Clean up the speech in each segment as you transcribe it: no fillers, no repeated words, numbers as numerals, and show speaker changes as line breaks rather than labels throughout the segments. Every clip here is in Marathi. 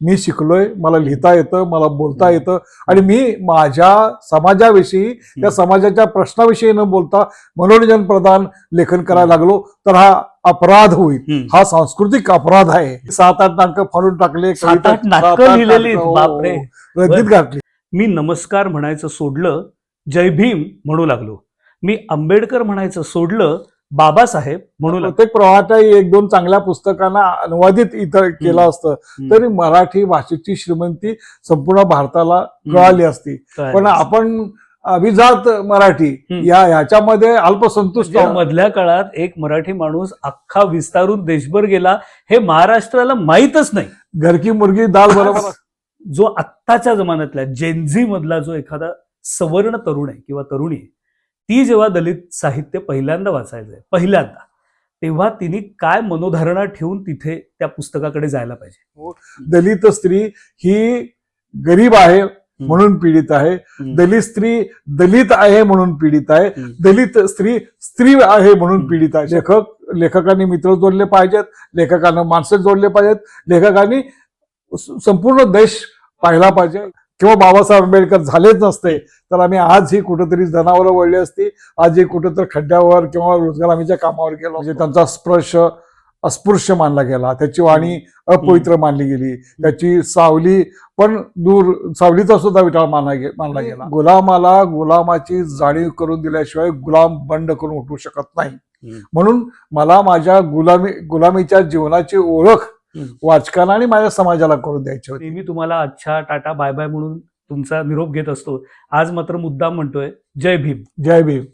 मी शिकलोय, मला लिहिता येतं, मला बोलता येतं आणि मी माझ्या समाजाविषयी त्या समाजाच्या प्रश्नाविषयी न बोलता मनोरंजन प्रधान लेखन करायला लागलो तर हा अपराध होईल, हा सांस्कृतिक अपराध आहे. 7-8 नाटकं फाडून टाकले,
7-8 नाटकं लिहिलेली,
हो,
बापरे.
रद्दीत घातली.
मी नमस्कार म्हणायचं सोडलं, जय भीम म्हणू लागलो. मी आंबेडकर म्हणायचं सोडलं, बाबासाहेब म्हणू लागलो.
प्रत्येक प्रवाहातही 1-2 चांगल्या पुस्तकांना अनुवादित इथं केलं असतं तरी मराठी भाषेची श्रीमंती संपूर्ण भारताला कळाली असती. पण आपण अभिजात मराठी ह्याच्यामध्ये अल्पसंतुष्ट.
मधल्या काळात एक मराठी माणूस अख्खा विस्तारून देशभर गेला हे महाराष्ट्राला माहीतच नाही.
घरकी मुर्गी दाल बरोबर.
जो आत्ताच्या जमान्यातल्या जेनझी मधला जो एखादा सवर्ण तरुण आहे किंवा तरुणी आहे, ती जेव्हा दलित साहित्य पहिल्यांदा वाचायचंय पहिल्यांदा, तेव्हा तिने काय मनोधारणा ठेवून तिथे त्या पुस्तकाकडे जायला पाहिजे.
दलित स्त्री ही गरीब आहे म्हणून पीडित आहे, दलित स्त्री दलित आहे म्हणून पीडित आहे, दलित स्त्री स्त्री आहे म्हणून पीडित आहे. लेखकांनी मित्र जोडले पाहिजेत, लेखकांना माणसं जोडले पाहिजेत, लेखकांनी संपूर्ण देश पाहिला पाहिजे. किंवा बाबासाहेब आंबेडकर झालेच नसते तर आम्ही आज ही कुठेतरी जनावरं वळली असती, आज ही कुठेतरी खड्ड्यावर किंवा रोजगार हमीच्या कामावर गेलो. म्हणजे त्यांचा स्पर्श अस्पृश्य मानला गेला, त्याची वाणी अपवित्र मानली गेली, त्याची सावली पण दूर, सावलीचा सुद्धा विटाळ मानला गेला. गुलामाला गुलामाची जाणीव करून दिल्याशिवाय गुलाम बंड करून उठू शकत नाही. म्हणून मला माझ्या गुलामीच्या जीवनाची ओळख वाचकांना आणि माझ्या समाजाला करून द्यायची होती.
मी तुम्हाला अच्छा टाटा बाय बाय म्हणून तुमचा निरोप घेत असतो. आज मात्र मुद्दाम म्हणतोय, जय भीम.
जय भीम.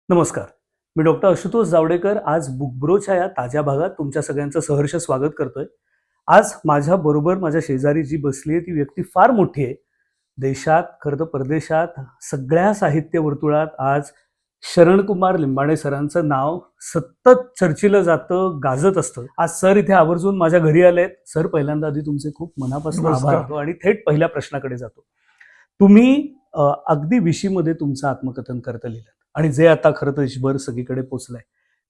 नमस्कार, मी डॉक्टर आशुतोष जावडेकर. आज बुकब्रोच्या या ताज्या भागात तुमच्या सगळ्यांचं सहर्ष स्वागत करतोय. आज माझ्या बरोबर माझ्या शेजारी जी बसली आहे ती व्यक्ती फार मोठी आहे. देशात, खरं तर परदेशात, सगळ्या साहित्य वर्तुळात आज शरणकुमार लिंबाणे सरांचं नाव सतत चर्चिलं जातं, गाजत असतं. आज सर इथे आवर्जून माझ्या घरी आलेत. सर, पहिल्यांदा आधी तुमचे खूप मनापासून आभार मानतो आणि थेट पहिल्या प्रश्नाकडे जातो. तुम्ही अगदी विशीमध्ये तुमचं आत्मकथन करता लिहिलं आणि जे आता खरं तर देशभर सगळीकडे पोचलंय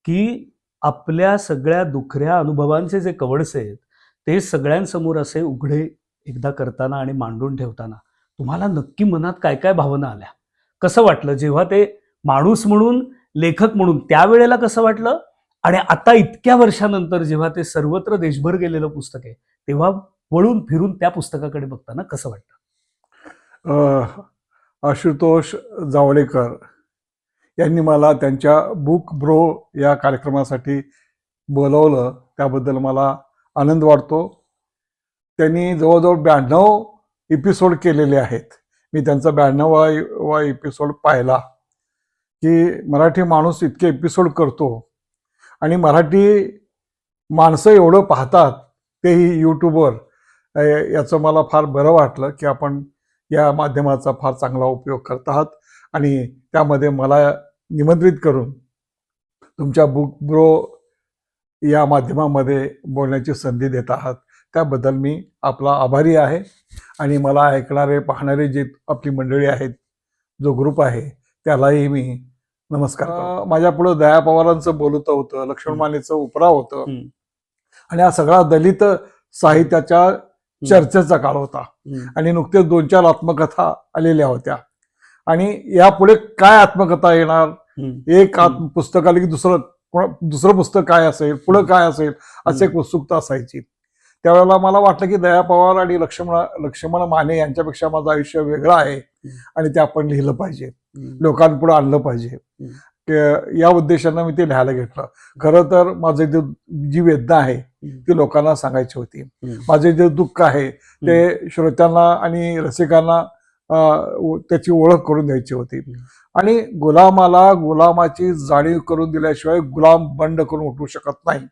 की आपल्या सगळ्या दुखऱ्या अनुभवांचे जे कवडसे आहेत ते सगळ्यांसमोर असे उघडे एकदा करताना आणि मांडून ठेवताना तुम्हाला नक्की मनात काय काय भावना आल्या? कसं वाटलं जेव्हा ते माणूस म्हणून, लेखक म्हणून त्यावेळेला कसं वाटलं, आणि आता इतक्या वर्षानंतर जेव्हा ते सर्वत्र देशभर गेलेलं पुस्तक आहे तेव्हा वळून फिरून त्या पुस्तकाकडे बघताना कसं वाटतं?
आशुतोष जावडेकर यांनी मला त्यांच्या बुक ब्रो या कार्यक्रमासाठी बोलवलं, त्याबद्दल मला आनंद वाटतो. त्यांनी जवळजवळ 92 एपिसोड केलेले आहेत. मी त्यांचा 92वा एपिसोड पाहिला की मराठी माणूस इतके एपिसोड करतो आणि मराठी माणसं एवढं पाहतात तेही यूट्यूबवर. याचं मला फार बरं वाटलं की आपण या माध्यमाचा फार चांगला उपयोग करत आहात आणि त्यामध्ये मला निमंत्रित करून तुमच्या बुक ब्रो या माध्यमामध्ये बोलण्याची संधी देत आहात, त्याबद्दल मी आपला आभारी आहे. आणि मला ऐकणारे, पाहणारे जे आपली मंडळी आहेत, जो ग्रुप आहे, त्यालाही मी नमस्कार. माझ्या पुढं दया पवारांचं बोलतं होतं, लक्ष्मण मानेचं उपरा होतं आणि हा सगळा दलित साहित्याच्या चर्चेचा काळ होता आणि नुकतेच 2-4 आत्मकथा आलेल्या होत्या आणि यापुढे काय आत्मकथा येणार, एक पुस्तक आलं की दुसरं पुस्तक काय असेल, पुढं काय असेल, असे एक उत्सुकता असायची. त्यावेळेला मला वाटलं की दया पवार आणि लक्ष्मण माने यांच्यापेक्षा माझं आयुष्य वेगळं आहे आणि ते आपण लिहिलं पाहिजे, लोकांपुढे आणलं पाहिजे. या उद्देशानं मी ते लिहायला घेतलं. खरं तर माझं जी वेदना आहे ती लोकांना सांगायची होती. माझे जे दुःख आहे ते श्रोत्यांना आणि रसिकांना त्याची ओळख करून द्यायची होती. आणि गुलामाला गुलामाची जाणीव करून दिल्याशिवाय गुलाम बंड करून उठू शकत नाही.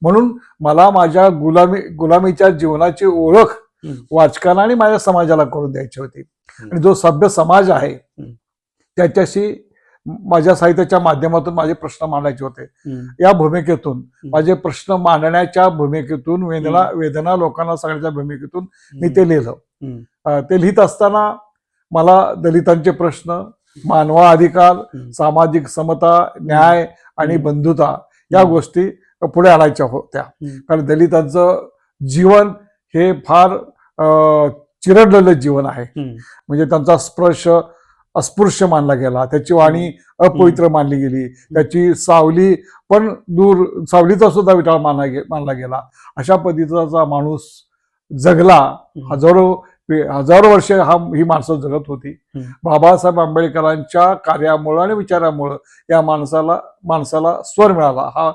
म्हणून मला माझ्या गुलामीच्या जीवनाची ओळख वाचकांना आणि माझ्या समाजाला करून द्यायची होती. आणि जो सभ्य समाज आहे त्याच्याशी माझ्या साहित्याच्या माध्यमातून माझे प्रश्न मांडायचे होते. या भूमिकेतून माझे प्रश्न मांडण्याच्या भूमिकेतून वेदना लोकांना सांगण्याच्या भूमिकेतून मी ते लिहिलं. ते लिहित असताना मला दलितांचे प्रश्न, मानवा अधिकार, सामाजिक समता, न्याय आणि बंधुता या गोष्टी पुढे आणायच्या होत्या. कारण दलितांचं जीवन हे फार चिरडलेलं जीवन आहे. म्हणजे त्यांचा स्पर्श अस्पृश्य मानला गेला, त्याची वाणी अपवित्र मानली गेली, त्याची सावली पण दूर, सावलीचा सुद्धा विटाळ मानला गेला. अशा पद्धतीचा माणूस जगला. हजारो वर्षे ही माणसं जगत होती. बाबासाहेब आंबेडकरांच्या कार्यामुळं आणि विचारामुळं या माणसाला स्वर मिळाला.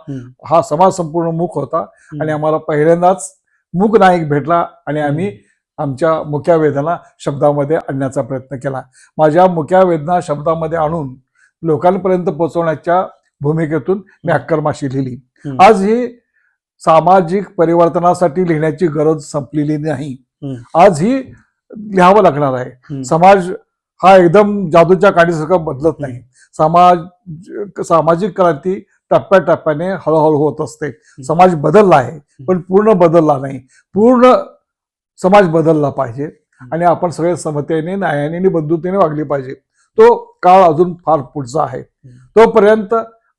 हा समाज संपूर्ण मूक होता आणि आम्हाला पहिल्यांदाच मूक नायक भेटला आणि आम्ही आमच्या मुक्या वेदना शब्दामध्ये आणण्याचा प्रयत्न केला. माझ्या मुक्या वेदना शब्दामध्ये आणून लोकांपर्यंत पोहोचवण्याच्या भूमिकेतून मी अक्करमाशी लिहिली. आज ही सामाजिक परिवर्तनासाठी लिहिण्याची गरज संपलेली नाही. आज ही लिहावं लागणार आहे. समाज हा एकदम जादूच्या काडीसारखा बदलत नाही. सामाजिक क्रांती टप्प्याटप्प्याने हळूहळू होत असते. समाज बदलला आहे पण पूर्ण बदलला नाही. पूर्ण समाज बदलला पाहिजे आणि आपण सगळे समतेने, न्यायाने आणि बंधुतेने वागली पाहिजे. तो काळ अजून फार पुढचा आहे.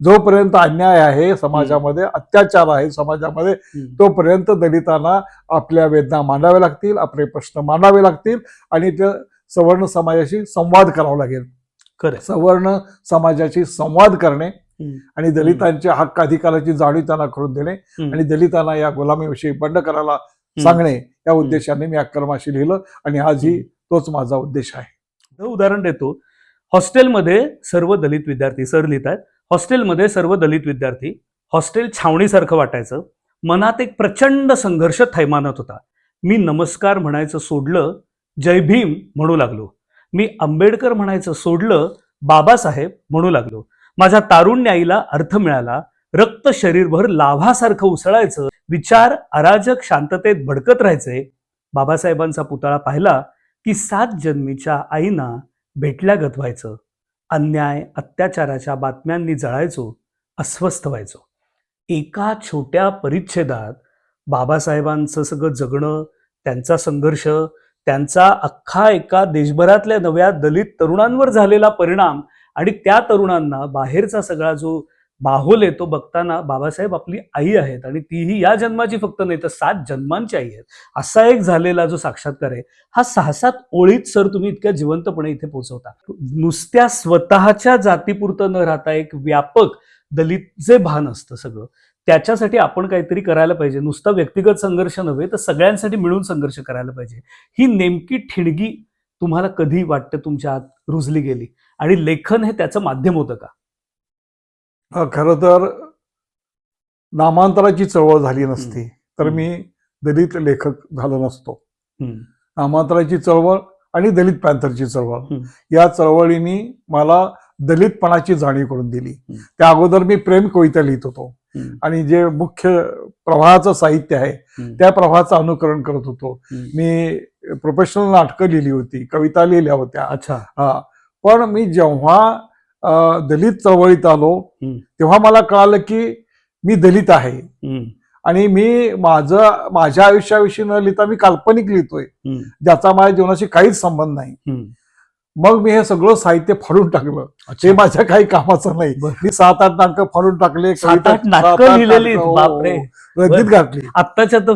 जोपर्यंत अन्याय आहे समाजामध्ये, अत्याचार आहे समाजामध्ये, तोपर्यंत दलितांना आपल्या वेदना मांडाव्या लागतील, आपले प्रश्न मांडावे लागतील आणि त्या सवर्ण समाजाशी संवाद करावा लागेल. सवर्ण समाजाशी संवाद करणे आणि दलितांच्या हक्क अधिकाराची जाणीव त्यांना करून देणे आणि दलितांना या गुलामीविषयी बंड करायला सांगणे या उद्देशाने मी अक्करमाशी लिहिलं आणि आजही तोच माझा उद्देश आहे.
उदाहरण देतो. हॉस्टेलमध्ये सर्व दलित विद्यार्थी, सर लिहितात, हॉस्टेलमध्ये सर्व दलित विद्यार्थी, हॉस्टेल छावणीसारखं वाटायचं. मनात एक प्रचंड संघर्ष थैमानत होता. मी नमस्कार म्हणायचं सोडलं, जय भीम म्हणू लागलो. मी आंबेडकर म्हणायचं सोडलं, बाबासाहेब म्हणू लागलो. माझ्या तारुण्याईला अर्थ मिळाला. रक्त शरीरभर लाव्हासारखं उसळायचं. विचार अराजक शांततेत भडकत राहायचे. बाबासाहेबांचा पुतळा पाहिला की 7 जन्मीच्या आईना भेटल्यागत व्हायचं. अन्याय अत्याचाराच्या बातम्यांनी जळायचो, अस्वस्थ व्हायचो. एका छोट्या परिच्छेदात बाबासाहेबांचं सगळं जगणं, त्यांचा संघर्ष, त्यांचा अख्खा एका देशभरातल्या नव्या दलित तरुणांवर झालेला परिणाम आणि त्या तरुणांना बाहेरचा सगळा जो माहोल आहे तो बघताना बाबासाहेब आपली आई आहेत आणि तीही या जन्माची फक्त नाही तर 7 जन्मांची आई आहेत, असा एक झालेला जो साक्षात्कार आहे हा 6-7 ओळीत सर तुम्ही इतक्या जिवंतपणे इथे पोहोचवता. नुसत्या स्वतःच्या जातीपुरतं न राहता एक व्यापक दलित जे भान असतं सगळं, त्याच्यासाठी आपण काहीतरी करायला पाहिजे. नुसता व्यक्तिगत संघर्ष नव्हे तर सगळ्यांसाठी मिळून संघर्ष करायला पाहिजे. ही नेमकी ठिणगी तुम्हाला कधी वाटतं तुमच्या आत रुजली गेली आणि लेखन हे त्याचं माध्यम होतं का?
खरं तर नामांतराची चळवळ झाली नसती तर मी दलित लेखक झालो नसतो. नामांतराची चळवळ आणि दलित पॅंथरची चळवळ या चळवळींनी मला दलितपणाची जाणीव करून दिली. त्या अगोदर मी प्रेम कविता लिहित होतो आणि जे मुख्य प्रवाहाचं साहित्य आहे त्या प्रवाहाचं अनुकरण करत होतो. मी प्रोफेशनल नाटकं लिहिली होती, कविता लिहिल्या होत्या.
अच्छा.
पण मी जेव्हा दलित चळवळीत आलो तेव्हा मला कळालं की मी दलित आहे आणि मी माझ्या आयुष्याविषयी न लिहिता मी काल्पनिक लिहितोय ज्याचा माझ्या जीवनाशी काहीच संबंध नाही. मग मी हे सगळं साहित्य फाडून टाकलं. ते माझ्या काही कामाचं नाही. मी 7-8 नाटकं फाडून टाकले,
7-8 नाटकं लिहिलेली, बापरे,
रद्दीत घातली.
आत्ताच्या तर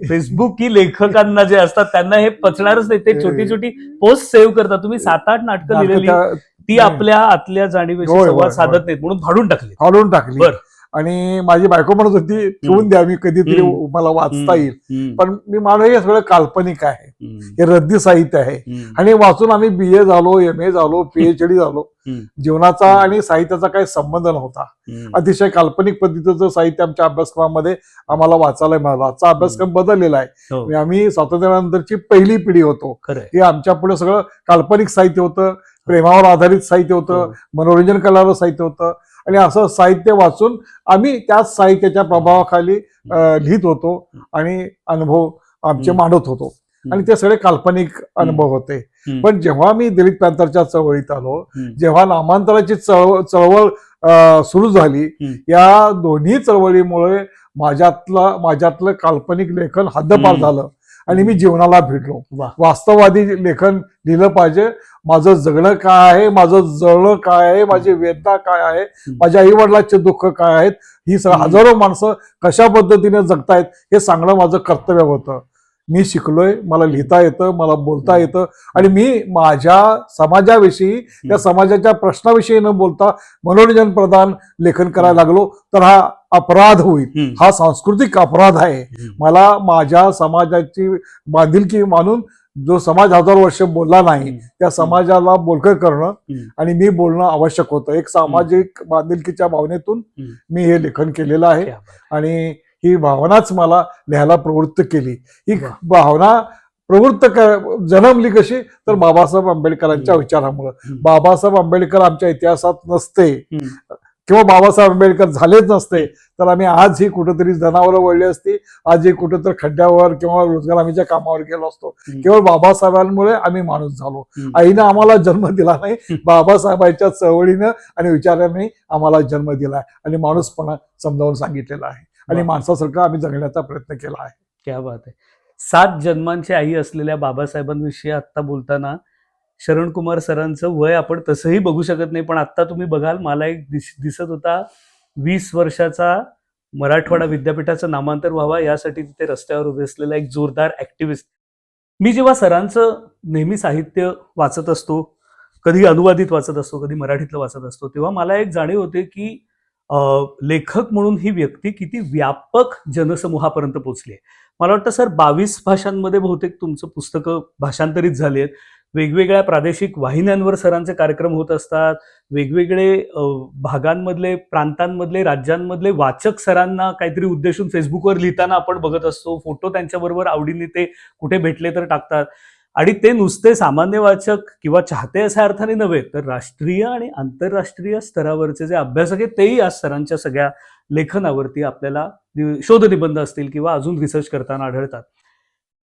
फेसबुक की लेखकांना जे असतात त्यांना हे पचणारच नाही. ते छोटी छोटी पोस्ट सेव्ह करतात. तुम्ही 7-8 नाटकं लिहिलेली ती आपल्या आतल्या जाणीवेशी संवाद साधत नाहीत म्हणून फाडून टाकली.
बरं, आणि माझी बायको म्हणत होती ठेवून द्या, मी कधीतरी मला वाचता येईल. पण मी मानव हे सगळं काल्पनिक आहे, हे रद्दी साहित्य आहे. आणि वाचून आम्ही BA झालो, MA झालो, PhD झालो. जीवनाचा आणि साहित्याचा काही संबंध नव्हता. अतिशय काल्पनिक पद्धतीचं साहित्य आमच्या अभ्यासक्रमामध्ये आम्हाला वाचायला मिळालं. आजचा अभ्यासक्रम बदललेला आहे. आम्ही स्वातंत्र्यानंतरची पहिली पिढी होतो की आमच्या पुढे सगळं काल्पनिक साहित्य होतं, प्रेमावर आधारित साहित्य होतं, मनोरंजन करणारं साहित्य होतं. आणि असं साहित्य वाचून आम्ही त्याच साहित्याच्या प्रभावाखाली लिहित होतो आणि अनुभव आमचे मांडत होतो. आणि ते सगळे काल्पनिक अनुभव होते. पण जेव्हा मी दलित पॅंथरच्या चळवळीत आलो, जेव्हा नामांतराची चळवळ सुरू झाली, या दोन्ही चळवळीमुळे माझ्यातलं काल्पनिक लेखन हद्दपार झालं आणि मी जीवनाला भिडलो. वास्तववादी लेखन लिहिलं पाहिजे. माझं जगणं काय आहे, माझं जळणं काय आहे, माझी वेदना काय आहे, माझ्या आई वडिलांचे दुःख काय आहेत, ही हजारो माणसं कशा पद्धतीने जगतायत हे सांगणं माझं कर्तव्य होतं. मी शिकलोय, मला लिहिता येतं, मला बोलता येतं आणि मी माझ्या समाजाविषयी, त्या समाजाच्या प्रश्नाविषयी न बोलता मनोरंजन प्रधान लेखन करायला लागलो तर हा अपराध होईल, हा सांस्कृतिक अपराध आहे. मला माझ्या समाजाची बांधिलकी मानून जो समाज 1000 वर्ष बोलला नाही त्या समाजाला बोलकं करणं आणि मी बोलणं आवश्यक होतं. एक सामाजिक बांधिलकीच्या भावनेतून मी हे लेखन केलेलं आहे आणि ही भावनाच मला लिहायला प्रवृत्त केली. ही भावना प्रवृत्त जन्मली कशी तर बाबासाहेब आंबेडकरांच्या विचारामुळे. बाबासाहेब आंबेडकर आमच्या इतिहासात नसते किंवा बाबासाहेब आंबेडकर झालेच नसते तर आम्ही आजही कुठेतरी जनावरं वळली असती, आजही कुठेतरी खड्ड्यावर किंवा रोजगार हमीच्या कामावर गेलो असतो. केवळ बाबासाहेबांमुळे आम्ही माणूस झालो. आईनं आम्हाला जन्म दिला नाही, बाबासाहेबांच्या चळवळीनं आणि विचारांनी आम्हाला जन्म दिलाय आणि माणूसपणा समजावून सांगितलेला आहे आणि माणसासारखं आम्ही जगण्याचा प्रयत्न केला आहे.
क्या बात आहे. 7 जन्मांची आई असलेल्या बाबासाहेबांविषयी आता बोलताना शरणकुमार सरांचं वय आपण तसंही बघू शकत नाही, पण आता तुम्ही बघाल मला एक दिसत होता 20 वर्षाचा मराठवाडा विद्यापीठाचं नामांतर व्हावा यासाठी तिथे रस्त्यावर उभे असलेला एक जोरदार ऍक्टिव्हिस्ट. मी जेव्हा सरांचं नेहमी साहित्य वाचत असतो, कधी अनुवादित वाचत असतो, कधी मराठीतलं वाचत असतो, तेव्हा मला एक जाणीव होते की लेखक म्हणून ही व्यक्ती किती व्यापक जनसमूहापर्यंत पोहोचली आहे. मला वाटतं सर 22 भाषांमध्ये बहुतेक तुमचं पुस्तकं भाषांतरित झाली आहेत. वेगवेगळ्या प्रादेशिक वाहिन्यांवर सरांचे कार्यक्रम होत असतात. वेगवेगळे भागांमधले, प्रांतांमधले, राज्यांमधले वाचक सरांना काहीतरी उद्देशून फेसबुकवर लिहिताना आपण बघत असतो. फोटो त्यांच्याबरोबर आवडीने ते कुठे भेटले तर टाकतात. आणि ते नुसते सामान्य वाचक किंवा चाहते अशा अर्थाने नव्हे तर राष्ट्रीय आणि आंतरराष्ट्रीय स्तरावरचे जे अभ्यासक आहेत तेही आज सरांच्या सगळ्या लेखनावरती आपल्याला शोधनिबंध असतील किंवा अजून रिसर्च करताना आढळतात.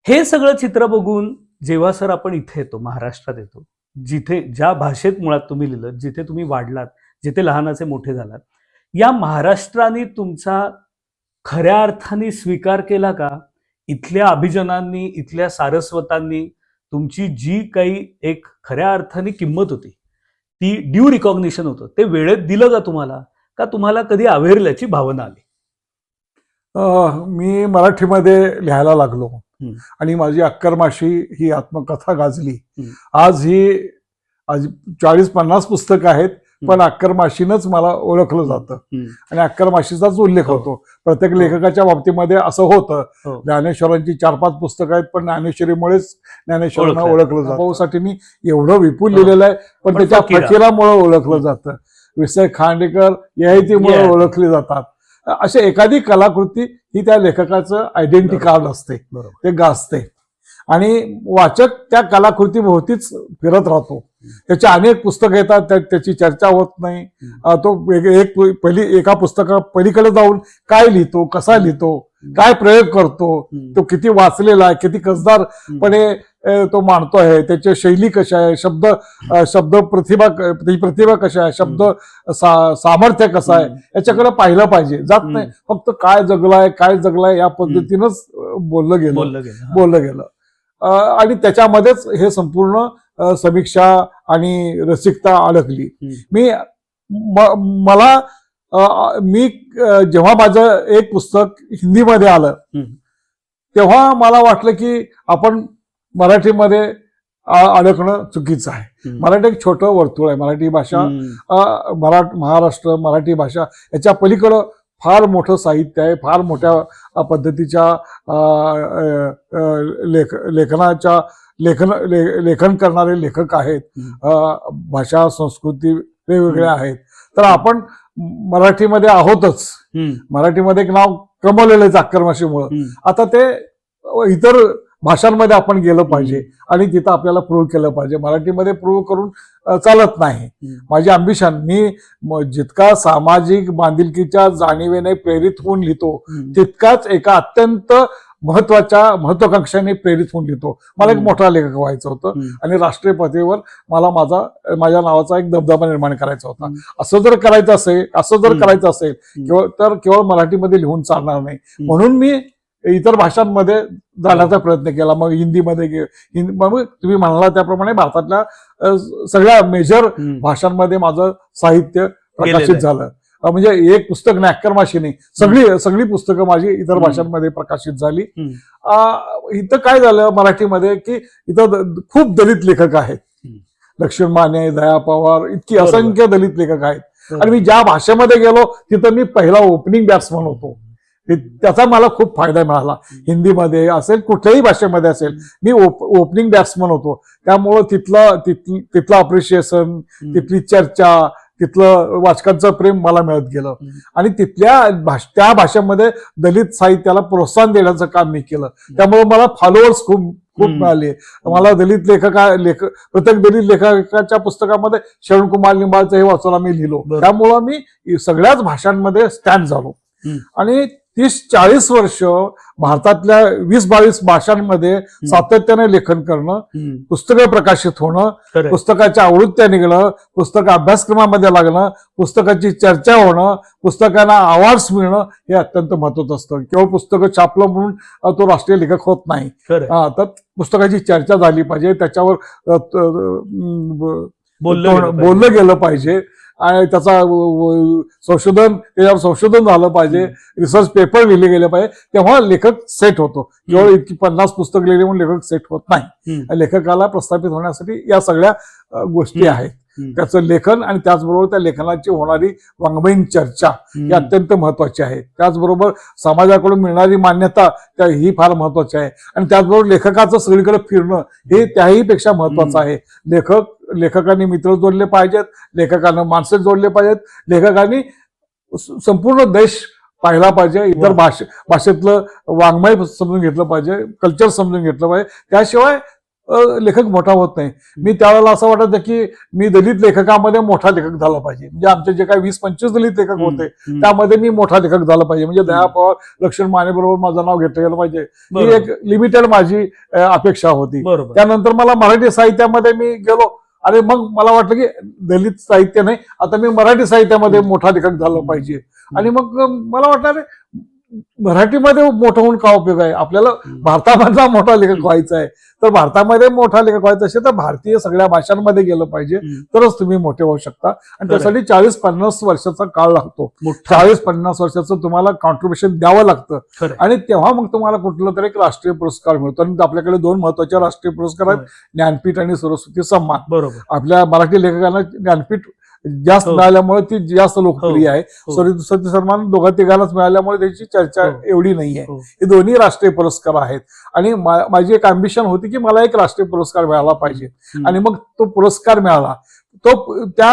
हे सगळं चित्र बघून जेव्हा सर आपण इथे येतो, महाराष्ट्रात येतो, जिथे ज्या भाषेत मुळात तुम्ही लिहिलं, जिथे तुम्ही वाढलात, जिथे लहानाचे मोठे झालात, या महाराष्ट्राने तुमचा खऱ्या अर्थाने स्वीकार केला का? इथल्या अभिजनांनी, इथल्या सारस्वतांनी तुमची जी काही एक खऱ्या अर्थाने किंमत होती ती ड्यू रिकॉग्निशन होतं, ते वेळेत दिलं का तुम्हाला? का तुम्हाला कधी अवेरल्याची भावना आली?
मी मराठीमध्ये लिहायला लागलो आणि माझी अक्करमाशी ही आत्मकथा गाजली. आज 40-50 पुस्तकं आहेत पण अक्करमाशीनंच मला ओळखलं जातं आणि अक्करमाशीचाच उल्लेख होतो. प्रत्येक लेखकाच्या बाबतीमध्ये असं होतं. ज्ञानेश्वरांची 4-5 पुस्तकं आहेत पण ज्ञानेश्वरीमुळेच ज्ञानेश्वरांना ओळखलं जातं. भाऊसाठी मी एवढं विपुल लिहिलेलं आहे पण त्याच्या फकीरामुळे ओळखलं जातं. विसय खांडेकर ययातीमुळे ओळखली जातात. अशी एखादी कलाकृती ही त्या लेखकाचं आयडेंटिटी कार्ड असते, ते गाजते आणि वाचक त्या कलाकृतीभोवतीच फिरत राहतो. त्याची अनेक पुस्तकं येतात, त्याची चर्चा होत नाही. तो एका पुस्तका पलीकडे जाऊन काय लिहितो, कसा लिहितो, काय प्रयोग करतो, तो किती वाचलेला आहे, किती कसदारपणे तो मांडतो आहे, त्याची शैली कशी आहे, शब्द प्रतिभा कशी आहे, शब्द सामर्थ्य कसं आहे याच्याकडे पाहिलं पाहिजे. जात नाही फक्त काय जगलाय या पद्धतीनंच बोललं गेलं आणि त्याच्यामध्येच हे संपूर्ण समीक्षा आणि रसिकता अडकली. मी जेव्हा माझं एक पुस्तक हिंदीमध्ये आलं तेव्हा मला वाटलं की आपण मराठीमध्ये अडकणं चुकीचं आहे. मराठी एक छोटं वर्तुळ आहे. मराठी भाषा, महाराष्ट्र, मराठी भाषा याच्या पलीकडं फार मोठं साहित्य आहे, फार मोठ्या पद्धतीच्या लेखनाच्या लेखन करणारे लेखक आहेत. भाषा संस्कृती वेगवेगळ्या आहेत. तर आपण मराठीमध्ये आहोतच, मराठीमध्ये एक नाव कमवलेलं आहे अक्करमाशीमुळं. आता ते इतर भाषांमध्ये आपण गेलं पाहिजे आणि तिथं आपल्याला प्रूव्ह केलं पाहिजे. मराठीमध्ये प्रूव्ह करून चालत नाही. माझी अम्बिशन, मी जितका सामाजिक बांधिलकीच्या जाणीवेने प्रेरित होऊन लिहितो तितकाच एका अत्यंत महत्वाकांक्षाने प्रेरित होऊन लिहितो. मला एक मोठा लेखक व्हायचं होतं आणि राष्ट्रीय पातळीवर मला माझ्या नावाचा एक दबदबा निर्माण करायचा होता. असं जर करायचं असेल तर केवळ मराठीमध्ये लिहून चालणार नाही. म्हणून मी इतर भाषांमध्ये जाण्याचा प्रयत्न केला. मग हिंदीमध्ये मग तुम्ही म्हणाला त्याप्रमाणे भारतातल्या सगळ्या मेजर भाषांमध्ये माझं साहित्य प्रकाशित झालं. म्हणजे एक पुस्तक नाही, अक्करमाशी नाही, सगळी पुस्तकं माझी इतर भाषांमध्ये प्रकाशित झाली. इथं काय झालं मराठीमध्ये की इथं खूप दलित लेखक आहेत. लक्ष्मण माने, दया पवार, इतकी असंख्य दलित लेखक आहेत. आणि मी ज्या भाषेमध्ये गेलो तिथं मी पहिला ओपनिंग बॅट्समन होतो. त्याचा मला खूप फायदा मिळाला. हिंदीमध्ये असेल, कुठल्याही भाषेमध्ये असेल, मी ओपनिंग बॅट्समन होतो. त्यामुळं तिथलं अप्रिशिएशन, तिथली चर्चा, तिथलं वाचकांचं प्रेम मला मिळत गेलं. आणि त्या भाषेमध्ये दलित साहित्याला प्रोत्साहन देण्याचं काम मी केलं. त्यामुळे मला फॉलोअर्स खूप मिळाले. मला प्रत्येक दलित लेखकाच्या पुस्तकामध्ये शरणकुमार लिंबाळचं हे वाचून मी लिहिलो. त्यामुळं मी सगळ्याच भाषांमध्ये स्टँड झालो. आणि 30-40 वर्ष भारतातल्या 20-22 भाषांमध्ये सातत्याने लेखन करणं, पुस्तकं प्रकाशित होणं, पुस्तकाच्या आवृत्त्या निघणं, पुस्तक अभ्यासक्रमामध्ये लागणं, पुस्तकाची चर्चा होणं, पुस्तकांना अवॉर्ड्स मिळणं हे अत्यंत महत्वाचं असतं. केवळ पुस्तकं छापलं म्हणून तो राष्ट्रीय लेखक होत नाही. तर पुस्तकाची चर्चा झाली पाहिजे, त्याच्यावर बोललं गेलं पाहिजे आणि त्याच्यावर संशोधन झालं पाहिजे, रिसर्च पेपर लिहिले गेले पाहिजे. तेव्हा लेखक सेट होतो. केवळ इतकी 50 पुस्तक लिहिले म्हणून लेखक सेट होत नाही. लेखकाला प्रस्थापित होण्यासाठी या सगळ्या गोष्टी आहेत. त्याचं लेखन आणि त्याचबरोबर त्या लेखनाची होणारी वाङ्मयीन चर्चा ही अत्यंत महत्वाची आहे. त्याचबरोबर समाजाकडून मिळणारी मान्यता ही फार महत्वाची आहे. आणि त्याचबरोबर लेखकाचं सगळीकडे फिरणं हे त्याही पेक्षा महत्वाचं आहे. लेखकांनी मित्र जोडले पाहिजेत, लेखकांना माणसं जोडले पाहिजेत, लेखकांनी संपूर्ण देश पाहिला पाहिजे, इतर भाषेतलं वाङ्मय समजून घेतलं पाहिजे, कल्चर समजून घेतलं पाहिजे. त्याशिवाय लेखक मोठा होत नाही. मी त्यावेळेला असं वाटतं की मी दलित लेखकामध्ये मोठा लेखक झाला पाहिजे. म्हणजे आमचे जे काही 20-25 दलित लेखक होते त्यामध्ये मी मोठा लेखक झाला पाहिजे. म्हणजे दया पवार, लक्ष्मण माने बरोबर माझं नाव घेतलं गेलं पाहिजे. ही एक लिमिटेड माझी अपेक्षा होती. त्यानंतर मला मराठी साहित्यामध्ये मी गेलो आणि मग मला वाटलं की दलित साहित्य नाही, आता मी मराठी साहित्यामध्ये मोठा लेखक झाला पाहिजे. आणि मग मला वाटलं मराठीमध्ये मोठं होऊन का उपयोग आहे, आपल्याला भारतामधला मोठा लेखक व्हायचा आहे. तर भारतामध्ये मोठा लेखक व्हायचा असेल तर भारतीय सगळ्या भाषांमध्ये गेलं पाहिजे, तरच तुम्ही मोठे होऊ शकता. आणि त्यासाठी 40-50 वर्षाचा काळ लागतो. 40-50 वर्षाचं तुम्हाला कॉन्ट्रीब्युशन द्यावं लागतं आणि तेव्हा मग तुम्हाला कुठलं तरी एक राष्ट्रीय पुरस्कार मिळतो. आणि आपल्याकडे 2 महत्वाचे राष्ट्रीय पुरस्कार आहेत, ज्ञानपीठ आणि सरस्वती सन्मान. बरोबर. आपल्या मराठी लेखकांना ज्ञानपीठ जास्त मिळाल्यामुळे ती जास्त लोकप्रिय आहे. सरस्वती सन्मान दोघा-तिघांनाच मिळाल्यामुळे त्याची चर्चा एवढी नाहीये. हे दोन्ही राष्ट्रीय पुरस्कार आहेत. आणि माझी एक अम्बिशन होती की मला एक राष्ट्रीय पुरस्कार मिळाला पाहिजे. आणि मग तो पुरस्कार मिळाला. त्या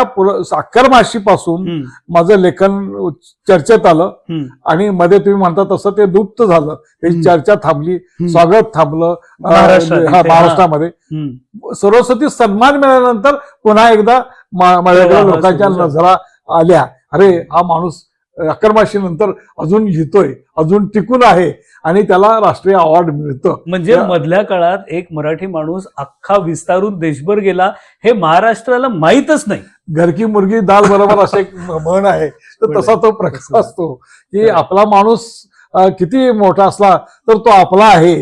अक्करमाशीपासून माझं लेखन चर्चेत आलं आणि मध्ये तुम्ही म्हणता तसं ते दुप्त झालं. त्याची चर्चा थांबली, स्वागत थांबलं महाराष्ट्रामध्ये. सरस्वती सन्मान मिळाल्यानंतर पुन्हा एकदा माझ्याकडे लोकांच्या नजरा आल्या, अरे हा माणूस अक्करमाशी नंतर अजून लिहितोय, अजून टिकून आहे आणि त्याला राष्ट्रीय अवॉर्ड मिळतं.
म्हणजे मधल्या काळात एक मराठी माणूस अख्खा विस्तारून देशभर गेला हे महाराष्ट्राला माहीतच नाही.
घरकी मुर्गी दाल बरोबर असं एक म्हण आहे, तर तसा तो प्रकार असतो की आपला माणूस किती मोठा असला तर तो आपला आहे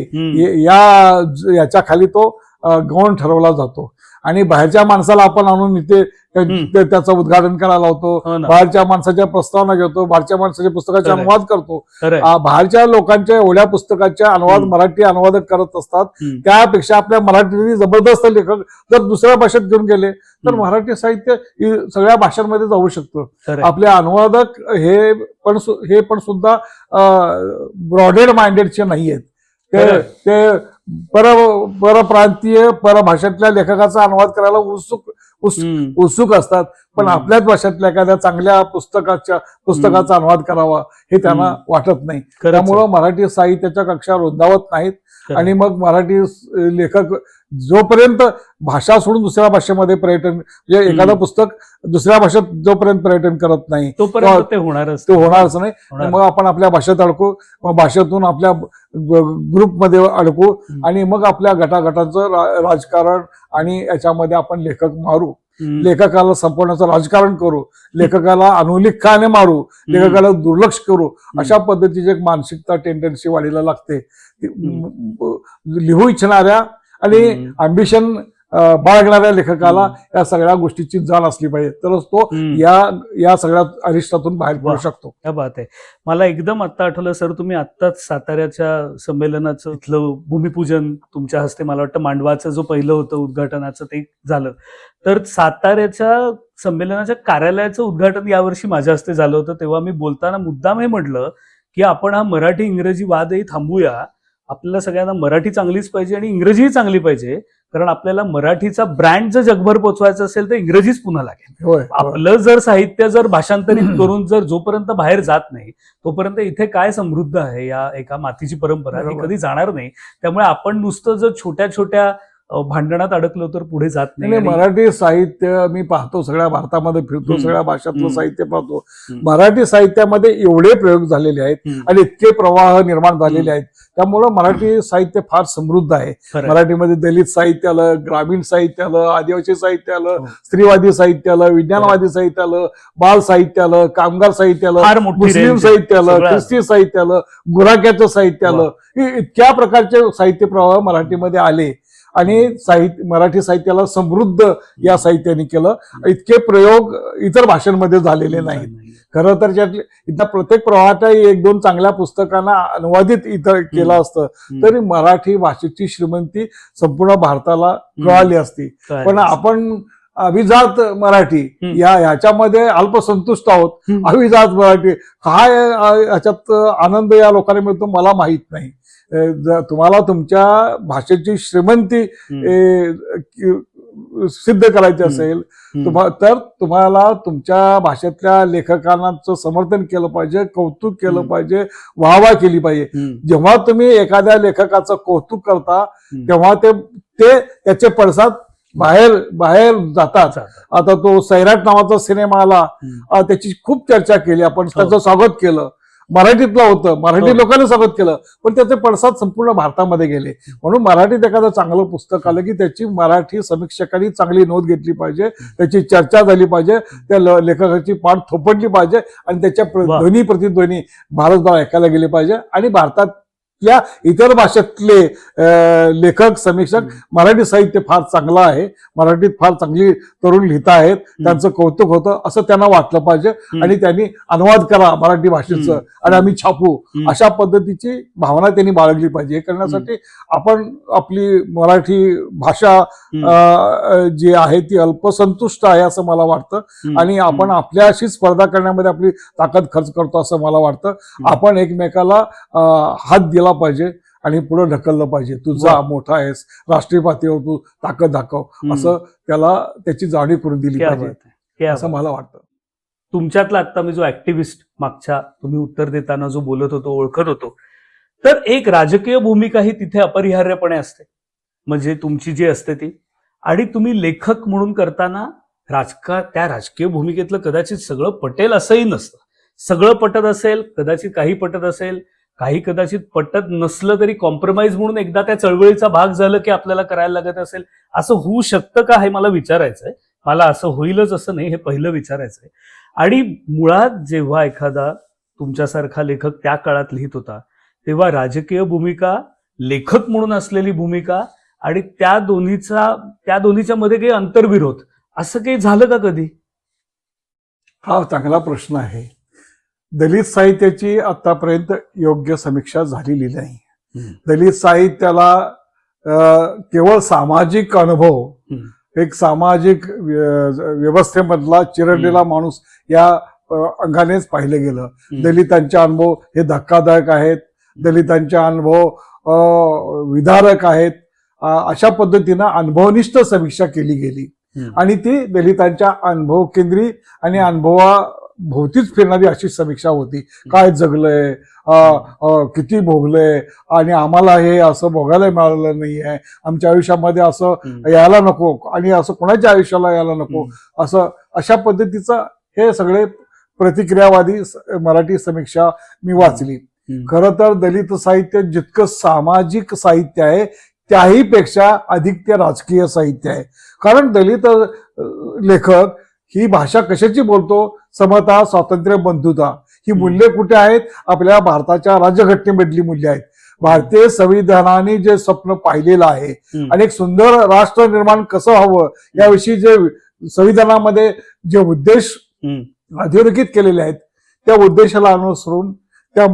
याच्या खाली तो गौण ठरवला जातो. आणि बाहेरच्या माणसाला आपण आणून इथे त्याचं उद्घाटन करायला लावतो,
हो ना.
बाहेरच्या माणसाच्या प्रस्तावना घेतो, बाहेरच्या माणसाच्या पुस्तकाचे
खरंय.
अनुवाद करतो.
खरंय.
बाहेरच्या लोकांच्या एवढ्या पुस्तकाच्या अनुवाद
हम्म.
मराठी अनुवादक करत असतात.
हम्म.
त्यापेक्षा आपल्या मराठी जबरदस्त लेखक जर दुसऱ्या भाषेत घेऊन गेले तर
हम्म.
मराठी साहित्य सगळ्या भाषांमध्ये जाऊ शकतं.
खरंय.
आपले अनुवादक हे पण सुद्धा ब्रॉडेड माइंडेडचे नाही आहेत.
खरंय.
ते परप्रांतीय परभाषेतल्या लेखकाचा अनुवाद करायला उत्सुक असतात, पण
हम्म.
आपल्याच भाषेतल्या एखाद्या चांगल्या पुस्तकाचा अनुवाद करावा हे त्यांना वाटत नाही.
खरंच आहे.
त्यामुळं मराठी साहित्याच्या कक्षा रुंदावत नाहीत.
खरंय.
आणि मग मराठी लेखक जोपर्यंत भाषा सोडून दुसऱ्या भाषेमध्ये पर्यटन, म्हणजे एखादं पुस्तक दुसऱ्या भाषेत जोपर्यंत पर्यटन करत नाही
तोपर्यंत ते होणारच
ते होणारच नाही.
होणार.
मग आपण आपल्या भाषेत अडकू, मग भाषेतून आपल्या ग्रुपमध्ये अडकू आणि मग आपल्या गटागटांचं राजकारण आणि याच्यामध्ये आपण लेखक मारू.
हम्म.
लेखकाला संपवण्याचं राजकारण करू, लेखकाला अनुलिखाने मारू, लेखकाला दुर्लक्ष करू, अशा पद्धतीची एक मानसिकता टेंडन्सी वाढीला लागते. लिहू इच्छिणाऱ्या आणि अँबिशन बाळगणाऱ्या लेखकाला या सगळ्या गोष्टीची जाण असली पाहिजे, तरच तो या सगळ्या अरिष्टातून बाहेर पडू शकतो.
क्या बात आहे. मला एकदम आत्ता आठवलं सर, तुम्ही आत्ताच साताऱ्याच्या संमेलनाचं इथलं भूमिपूजन तुमच्या हस्ते, मला वाटतं मांडवाचं जो पहिलं होतं उद्घाटनाचं ते झालं, तर साताऱ्याच्या संमेलनाच्या कार्यालयाचं उद्घाटन यावर्षी माझ्या हस्ते झालं होतं. तेव्हा मी बोलताना मुद्दाम हे म्हटलं की आपण हा मराठी इंग्रजी वादही थांबूया, आपल्याला सगळ्यांना मराठी चांगलीच पाहिजे आणि इंग्रजीही चांगली पाहिजे, कारण आपल्याला मराठीचा ब्रँड जर जगभर पोचवायचा असेल तर इंग्रजीच पुन्हा लागेल.
होय.
आपलं जर साहित्य जर भाषांतरित करून जर जोपर्यंत बाहेर जात नाही तोपर्यंत इथे काय समृद्ध आहे या एका मातीची परंपरा ही कधी जाणार नाही. त्यामुळे आपण नुसतं जर छोट्या छोट्या भांडणात अडकलो तर पुढे जात नाही.
मराठी साहित्य मी पाहतो, सगळ्या भारतामध्ये फिरतो, सगळ्या भाषातलं साहित्य पाहतो. मराठी साहित्यामध्ये एवढे प्रयोग झालेले आहेत आणि इतके प्रवाह निर्माण झालेले आहेत, त्यामुळं मराठी साहित्य फार समृद्ध आहे. मराठीमध्ये दलित साहित्य आलं, ग्रामीण साहित्य आलं, आदिवासी साहित्य आलं, स्त्रीवादी साहित्य आलं, विज्ञानवादी साहित्य आलं, बाल साहित्य आलं, कामगार साहित्य आलं, मुस्लिम साहित्य आलं, ख्रिस्ती साहित्य आलं, गुराख्याचं साहित्य आलं. इतक्या प्रकारचे साहित्य प्रवाह मराठीमध्ये आले आणि मराठी साहित्याला समृद्ध या साहित्याने केलं. इतके प्रयोग इतर भाषांमध्ये झालेले नाहीत. खरं तर इथं प्रत्येक प्रवाहाच्या एक दोन चांगल्या पुस्तकांना अनुवादित इतर केलं असतं तरी मराठी भाषेची श्रीमंती संपूर्ण भारताला कळाली असती. पण आपण अभिजात मराठी ह्याच्यामध्ये अल्पसंतुष्ट आहोत. अभिजात मराठी काय ह्याच्यात आनंद या लोकांना मिळतो मला माहित नाही. तुम्हाला तुमच्या भाषेची श्रीमंती सिद्ध करायची असेल तर तुम्हाला तुमच्या भाषेतल्या लेखकांचं समर्थन केलं पाहिजे, कौतुक केलं पाहिजे, वाहवा केली पाहिजे. जेव्हा तुम्ही एखाद्या लेखकाचं कौतुक करता तेव्हा ते त्याचे पडसाद बाहेर जातात. आता तो सैराट नावाचा सिनेमा आला, त्याची खूप चर्चा केली आपण, त्याचं स्वागत केलं, मराठीतलं होतं, मराठी लोकांनी स्वागत केलं, पण त्याचे पडसाद संपूर्ण भारतामध्ये गेले. म्हणून मराठीत एखादं चांगलं पुस्तक आलं की त्याची मराठी समीक्षकांनी चांगली नोंद घेतली पाहिजे, त्याची चर्चा झाली पाहिजे, त्या लेखकाची पाठ थोपटली पाहिजे आणि त्याच्या ध्वनी प्रतिध्वनी भारतभर ऐकायला गेले पाहिजे. आणि भारतातल्या इतर भाषेतले लेखक समीक्षक मराठी साहित्य फार चांगलं आहे, मराठीत फार चांगली तरुण लिहित आहेत, त्यांचं कौतुक होतं असं त्यांना वाटलं पाहिजे आणि त्यांनी अनुवाद करा मराठी भाषेचं आणि आम्ही छापू, अशा पद्धतीची भावना त्यांनी बाळगली पाहिजे. हे करण्यासाठी आपण आपली मराठी भाषा जी आहे ती अल्पसंतुष्ट आहे असं मला वाटतं आणि आपण आपल्याशी स्पर्धा करण्यामध्ये आपली ताकद खर्च करतो असं मला वाटतं. आपण एकमेकाला हात दिला पाहिजे आणि पुढे ढकललं पाहिजे. तू जा, मोठा आहेस, राष्ट्रीय पातळीवर तू ताकद दाखव, असं त्याची जाणीव करून दिली पाहिजे असं मला वाटतं.
तुमच्यातला आता मी जो ऍक्टिव्हिस्ट मागच्या तुम्ही उत्तर देताना जो बोलत होतो, ओळखत होतो, तर एक राजकीय भूमिका ही तिथे अपरिहार्यपणे असते, म्हणजे तुमची जी असते ती. आणि तुम्ही लेखक म्हणून करताना त्या राजकीय भूमिकेतलं कदाचित सगळं पटेल असंही नसतं. सगळं पटत असेल, कदाचित काही पटत असेल, काही कदाचित पटत नसलं तरी कॉम्प्रोमाइज म्हणून एकदा त्या चळवळीचा भाग झालं की आपल्याला करायला लागत असेल. असं होऊ शकतं का हे मला विचारायचंय. मला असं होईलच असं नाही, हे पहिलं विचारायचंय. आणि मुळात जेव्हा एखादा तुमच्यासारखा लेखक त्या काळात लिहित होता तेव्हा राजकीय भूमिका, लेखक म्हणून असलेली भूमिका आणि त्या दोन्हीच्या मध्ये काही अंतर्विरोध असं काही झालं का कधी?
हा चांगला प्रश्न आहे. दलित साहित्याची आतापर्यंत योग्य समीक्षा झालेली नाही. दलित साहित्याला केवळ सामाजिक अनुभव, एक सामाजिक व्यवस्थेमधला चिरडलेला माणूस या अंगानेच पाहिलं गेलं. दलितांचे अनुभव हे धक्कादायक आहेत, दलितांचे अनुभव विदारक आहेत, अशा पद्धतीनं अनुभवनिष्ठ समीक्षा केली गेली आणि ती दलितांच्या अनुभव केंद्री आणि अनुभवाभोवतीच फिरणारी अशी समीक्षा होती. काय जगलंय, किती भोगलंय आणि आम्हाला हे असं भोगायला मिळालं नाही आहे, आमच्या आयुष्यामध्ये असं यायला नको आणि असं कोणाच्या आयुष्याला यायला नको, असं अशा पद्धतीचं हे सगळे प्रतिक्रियावादी मराठी समीक्षा मी वाचली. खरं तर दलित साहित्य जितकं सामाजिक साहित्य आहे त्याही पेक्षा अधिक ते राजकीय साहित्य आहे. कारण दलित लेखक ही भाषा कशाची बोलतो? समता, स्वातंत्र्य, बंधुता ही मूल्ये कुठे आहेत? आपल्या भारताच्या राज्यघटनेमधली मूल्य आहेत. भारतीय संविधानाने जे स्वप्न पाहिलेलं आहे आणि एक सुंदर राष्ट्र निर्माण कसं व्हावं याविषयी जे संविधानामध्ये जे उद्देश अधोरेखित केलेले आहेत त्या उद्देशाला अनुसरून, त्या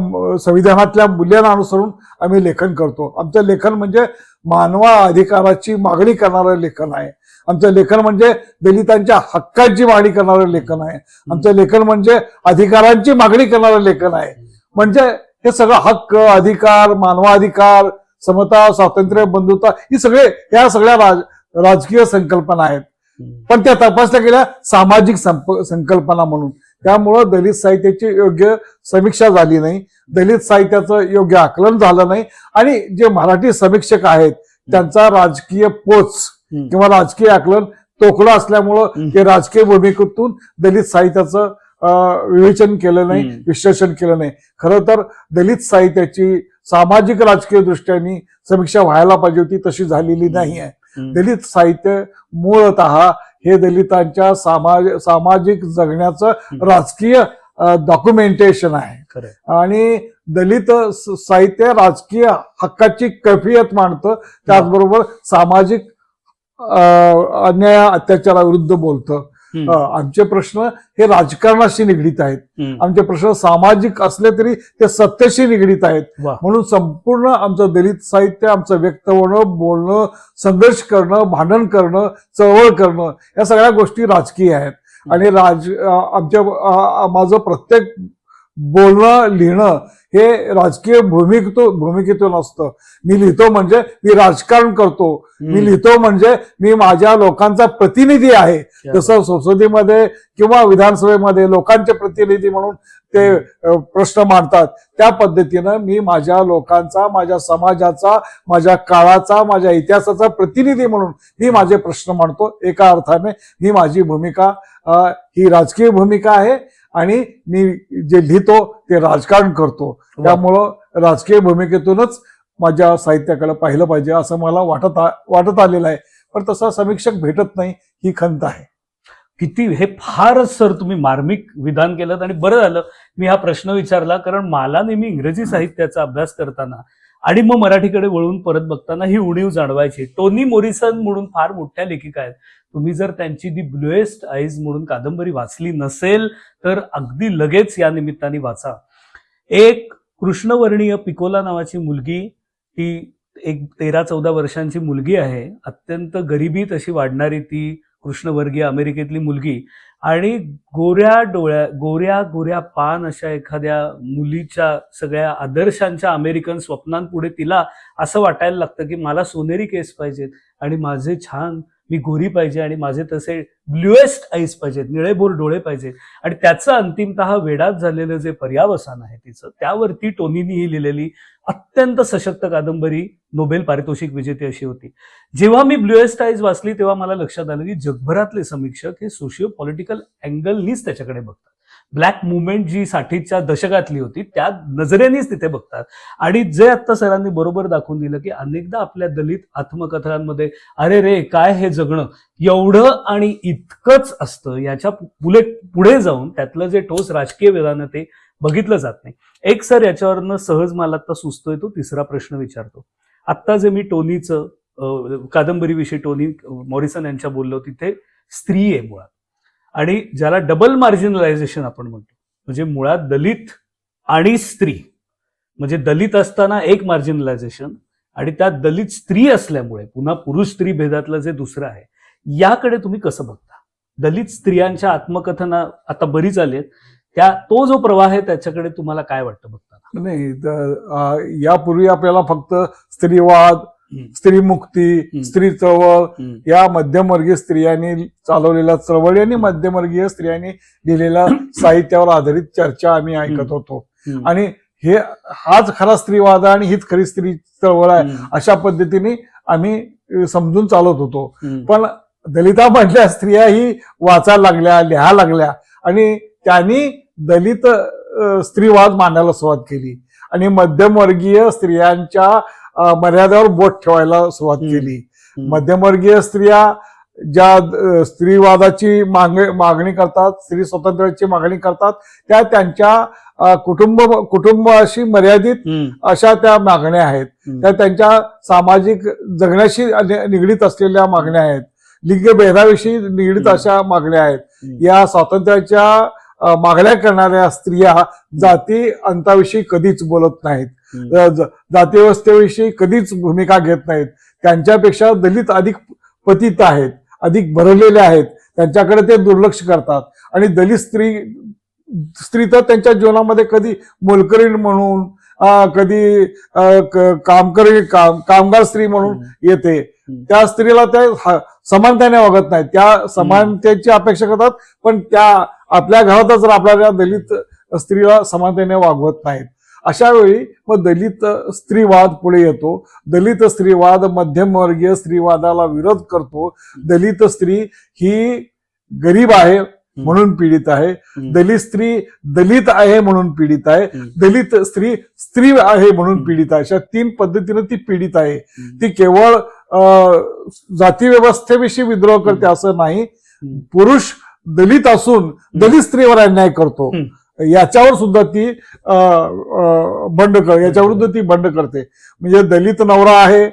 संविधानातल्या मूल्यांना अनुसरून आम्ही लेखन करतो. आमचं लेखन म्हणजे मानवा अधिकाराची मागणी करणारं लेखन आहे. आमचं लेखन म्हणजे दलितांच्या हक्कांची मागणी करणारं लेखन आहे. आमचं लेखन म्हणजे अधिकारांची मागणी करणारं लेखन आहे. म्हणजे हे सगळं हक्क, अधिकार, मानवाधिकार, समता, स्वातंत्र्य, बंधुता या सगळ्या राजकीय संकल्पना आहेत, पण त्या तपासल्या गेल्या सामाजिक संकल्पना म्हणून. त्यामुळं दलित साहित्याची योग्य समीक्षा झाली नाही, दलित साहित्याचं योग्य आकलन झालं नाही आणि जे मराठी समीक्षक आहेत त्यांचा राजकीय पोच किंवा राजकीय आकलन तोकलं असल्यामुळं ते राजकीय भूमिकेतून दलित साहित्याचं विवेचन केलं नाही, विश्लेषण केलं नाही. खरं तर दलित साहित्याची सामाजिक राजकीय दृष्ट्याने समीक्षा व्हायला पाहिजे होती, तशी झालेली नाही आहे. दलित साहित्य मूळतः हे दलितांच्या सामाजिक जगण्याचं राजकीय डॉक्युमेंटेशन आहे आणि दलित साहित्य राजकीय हक्काची कैफियत मांडतं, त्याचबरोबर सामाजिक अन्याय अत्याचाराविरुद्ध बोलतं. आमचे प्रश्न हे राजकारणाशी निगडीत आहेत, आमचे प्रश्न सामाजिक असले तरी ते सत्तेशी निगडीत आहेत. म्हणून संपूर्ण आमचं दलित साहित्य, आमचं व्यक्त होणं, बोलणं, संघर्ष करणं, भांडण करणं, चळवळ करणं या सगळ्या गोष्टी राजकीय आहेत. आणि माझं प्रत्येक बोलणं, लिहिणं हे राजकीय भूमिकेतून असतं. मी लिहितो म्हणजे मी राजकारण करतो, मी लिहितो म्हणजे मी माझ्या लोकांचा प्रतिनिधी आहे. जसं संसदेमध्ये किंवा विधानसभेमध्ये लोकांचे प्रतिनिधी म्हणून ते प्रश्न मांडतात, त्या पद्धतीनं मी माझ्या लोकांचा, माझ्या समाजाचा, माझ्या काळाचा, माझ्या इतिहासाचा प्रतिनिधी म्हणून मी माझे प्रश्न मांडतो. एका अर्थाने ही माझी भूमिका ही राजकीय भूमिका आहे आणि मी जे लिहितो ते राजकारण करतो. त्यामुळं राजकीय भूमिकेतूनच माझ्या साहित्याकडे पाहिलं पाहिजे असं मला वाटत आलेलं आहे. पण तसा समीक्षक भेटत नाही, ही खंत आहे.
किती हे फारच सर तुम्ही मार्मिक विधान केलं आणि बरं झालं मी हा प्रश्न विचारला, कारण मला नेहमी इंग्रजी साहित्याचा अभ्यास करताना आणि मग मराठीकडे वळून परत बघताना ही उणीव जाणवायची. टोनी मोरिसन म्हणून फार मोठ्या लेखिका आहेत. तुम्ही जर त्यांची दी ब्लूएस्ट आईज म्हणून कादंबरी वाचली नसेल तर अगदी लगेच या निमित्ताने वाचा. एक कृष्णवर्णीय पिकोला नावाची मुलगी, ती एक 13-14 वर्षांची मुलगी आहे, अत्यंत गरिबीत अशी वाढणारी ती कृष्णवर्गीय अमेरिकेतली मुलगी आणि गोऱ्या पान अशा एखाद्या मुलीच्या सगळ्या आदर्शांच्या अमेरिकन स्वप्नांपुढे तिला असं वाटायला लागतं की मला सोनेरी केस पाहिजेत आणि माझे छान मी गोरी पाहिजे आणि माझे तसे ब्ल्यूएस्ट आईज पाहिजेत, निळेभोर डोळे पाहिजेत. आणि त्याचं अंतिमतः वेडात झालेलं जे पर्यावसान आहे तिचं, त्यावरती टोनीनी ही लिहिलेली अत्यंत सशक्त कादंबरी नोबेल पारितोषिक विजेती अशी होती. जेव्हा मी ब्ल्यूएस्ट आईज वाचली तेव्हा मला लक्षात आलं की जगभरातले समीक्षक हे सोशिओ पॉलिटिकल अँगलनीच त्याच्याकडे बघतात. ब्लॅक मुवमेंट जी 60च्या दशकातली होती त्या नजरेनेच तिथे बघतात. आणि जे आता सरांनी बरोबर दाखवून दिलं की अनेकदा आपल्या दलित आत्मकथांमध्ये अरे रे काय हे जगणं एवढं आणि इतकंच असतं, याच्या पुढे जाऊन त्यातलं जे ठोस राजकीय वेदानं ते बघितलं जात नाही. एक सर याच्यावरनं सहज मला आता सुचतोय तो तिसरा प्रश्न विचारतो. आत्ता जे मी टोनीचं कादंबरीविषयी टोनी मॉरिसन यांच्या बोललो तिथे स्त्री आहे मुळात, आणि ज्याला डबल मार्जिनलायझेशन आपण म्हणतो, म्हणजे मुळात दलित आणि स्त्री, म्हणजे दलित असताना एक मार्जिनलायझेशन आणि त्यात दलित स्त्री असल्यामुळे पुन्हा पुरुष स्त्री भेदातलं जे दुसरं आहे, याकडे तुम्ही कसं बघता? दलित स्त्रियांच्या आत्मकथना आता बरीच आली आहेत, तो जो प्रवाह आहे त्याच्याकडे तुम्हाला काय वाटतं बघताना?
नाही, यापूर्वी आपल्याला फक्त स्त्रीवाद, स्त्रीमुक्ती, स्त्री चळवळ या मध्यमवर्गीय स्त्रियांनी चालवलेल्या चळवळी आणि मध्यमवर्गीय स्त्रियांनी लिहिलेल्या साहित्यावर आधारित चर्चा आम्ही ऐकत होतो, आणि हाच खरा स्त्रीवाद आणि हीच खरी स्त्री चळवळ आहे अशा पद्धतीने आम्ही समजून चालत होतो. पण दलितामधल्या स्त्रिया ही वाचायला लागल्या, लिहायला लागल्या, आणि त्यांनी दलित स्त्रीवाद मांडायला सुरुवात केली आणि मध्यमवर्गीय स्त्रियांच्या मर्यादेवर बोट ठेवायला सुरुवात केली. मध्यमवर्गीय स्त्रिया ज्या स्त्रीवादाची मागणी करतात, स्त्री स्वातंत्र्याची मागणी करतात, त्या त्यांच्या कुटुंबाशी मर्यादित अशा त्या मागण्या आहेत. त्या त्यांच्या सामाजिक जगण्याशी निगडीत असलेल्या मागण्या आहेत, लिंगभेदाविषयी निगडीत अशा मागण्या आहेत. या स्वातंत्र्याच्या मागण्या करणाऱ्या स्त्रिया जाती अंताविषयी कधीच बोलत नाहीत, जाती व्यवस्थेविषयी कधीच भूमिका घेत नाहीत. त्यांच्यापेक्षा दलित अधिक पतित आहेत, अधिक भरलेले आहेत, त्यांच्याकडे ते दुर्लक्ष करतात. आणि दलित स्त्री तर त्यांच्या जीवनामध्ये कधी मोलकरीण म्हणून, कधी कामगार स्त्री म्हणून येते. त्या स्त्रीला त्या समानतेने वागत नाहीत, त्या समानतेची अपेक्षा करतात, पण त्या आपल्या घरातच आपल्या दलित स्त्रीला समानतेने वागवत नाहीत. अशा वेळी मग दलित स्त्रीवाद पुढे येतो. दलित स्त्रीवाद मध्यमवर्गीय स्त्रीवादाला विरोध करतो. दलित स्त्री ही गरीब आहे म्हणून पीडित आहे, दलित स्त्री दलित आहे म्हणून पीडित आहे, दलित स्त्री स्त्री आहे म्हणून पीडित आहे. अशा तीन पद्धतीने ती पीडित आहे. ती केवळ जाती व्यवस्थेविषयी विद्रोह करते असं नाही, पुरुष दलित असून दलित स्त्रीवर अन्याय करतो याच्यावर सुद्धा ती याच्याविरुद्ध ती बंड करते. म्हणजे दलित नवरा आहे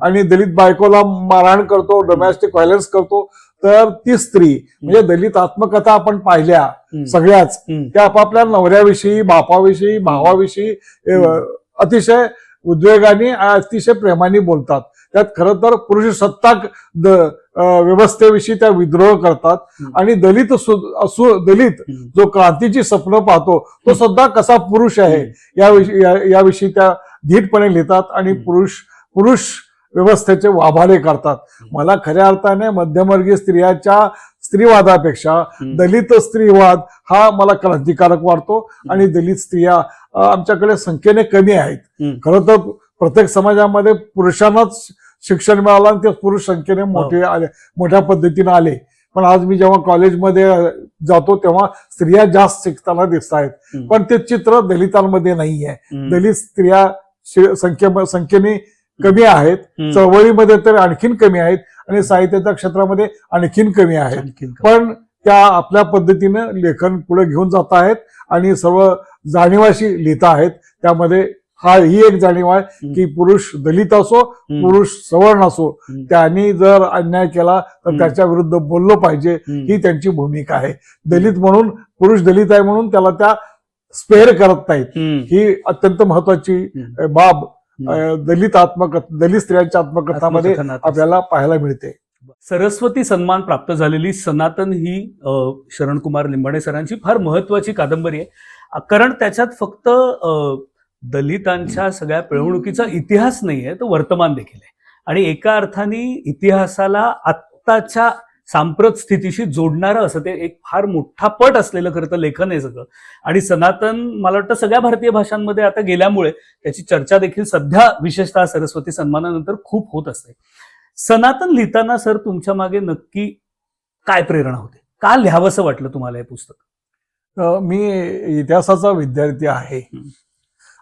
आणि दलित बायकोला मारहाण करतो, डोमेस्टिक व्हायलन्स करतो, तर ती स्त्री. म्हणजे दलित आत्मकथा आपण पाहिल्या सगळ्याच, त्या आपापल्या नवऱ्याविषयी, बापाविषयी, भावाविषयी अतिशय उद्वेगाने, अतिशय प्रेमाने बोलतात. त्यात खरं तर पुरुष सत्ताक व्यवस्थेविषयी त्या विद्रोह करतात. आणि दलित जो क्रांतीची स्वप्न पाहतो तो सुद्धा कसा पुरुष आहे याविषयी त्या धीटपणे लिहितात आणि पुरुष व्यवस्थेचे वाभाडे करतात. मला खऱ्या अर्थाने मध्यमवर्गीय स्त्रीवादापेक्षा दलित स्त्रीवाद हा मला क्रांतिकारक वाटतो. आणि दलित स्त्रिया आमच्याकडे संख्येने कमी आहेत. खरं तर प्रत्येक समाजामध्ये पुरुषांनाच शिक्षण मिळालं आणि ते पुरुष संख्येने मोठ्या पद्धतीने आले. पण आज मी जेव्हा कॉलेजमध्ये जातो तेव्हा स्त्रिया जास्त शिकताना दिसत आहेत, पण ते चित्र दलितांमध्ये नाही आहे. दलित स्त्रिया संख्येने कमी आहेत, चळवळीमध्ये तर आणखीन कमी आहेत आणि साहित्याच्या क्षेत्रामध्ये आणखीन कमी आहेत. पण त्या आपल्या पद्धतीनं लेखन पुढे घेऊन जात आहेत आणि सर्व जाणीवाशी लिहित आहेत. त्यामध्ये ही एक जाणीव आहे की पुरुष दलित असो, पुरुष सवर्ण असो, त्यांनी जर अन्याय केला तर त्याच्या विरुद्ध बोललो पाहिजे, ही त्यांची भूमिका आहे. दलित म्हणून, पुरुष दलित आहे म्हणून त्याला त्या स्पेअर करत नाहीत. ही अत्यंत महत्वाची बाब दलित स्त्रियांच्या आत्मकथामध्ये आपल्याला पाहायला मिळते.
सरस्वती सन्मान प्राप्त झालेली सनातन ही शरणकुमार लिंबाणे सरांची फार महत्वाची कादंबरी आहे. कारण त्याच्यात फक्त दलितांच्या सगळ्या पिळवणुकीचा इतिहास नाहीये, तो वर्तमान देखील आहे. आणि एका अर्थाने इतिहासाला आत्ताच्या सांप्रत स्थितीशी जोडणारं असं ते एक फार मोठा पट असलेलं खरं तर लेखन आहे सगळं. आणि सनातन मला वाटतं सगळ्या भारतीय भाषांमध्ये आता गेल्यामुळे त्याची चर्चा देखील सध्या विशेषतः सरस्वती सन्मानानंतर खूप होत असते. सनातन लिहिताना सर तुमच्या मागे नक्की काय प्रेरणा होते? का लिहावंसं वाटलं तुम्हाला हे पुस्तक?
मी इतिहासाचा विद्यार्थी आहे.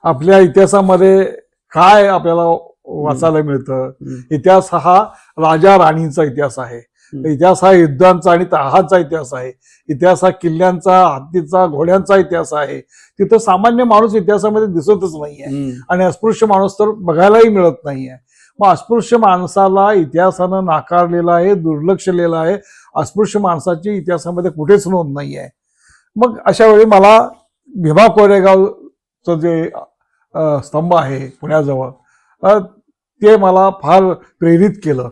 आपल्या इतिहासामध्ये काय आपल्याला वाचायला मिळतं? इतिहास हा राजा राणींचा इतिहास आहे. इतिहास हा युद्धांचा आणि तहाचा इतिहास आहे. इतिहास हा किल्ल्यांचा, हत्तीचा, घोड्यांचा इतिहास आहे. तिथं सामान्य माणूस इतिहासामध्ये दिसतच नाहीये आणि अस्पृश्य माणूस तर बघायलाही मिळत नाहीये. मग अस्पृश्य माणसाला इतिहासानं नाकारलेलं आहे, दुर्लक्षलेलं आहे. अस्पृश्य माणसाची इतिहासामध्ये कुठेच नोंद नाही आहे. मग अशा वेळी मला भीमा कोरेगावचं जे स्तंभ आहे पुण्याजवळ, ते मला फार प्रेरित केलं.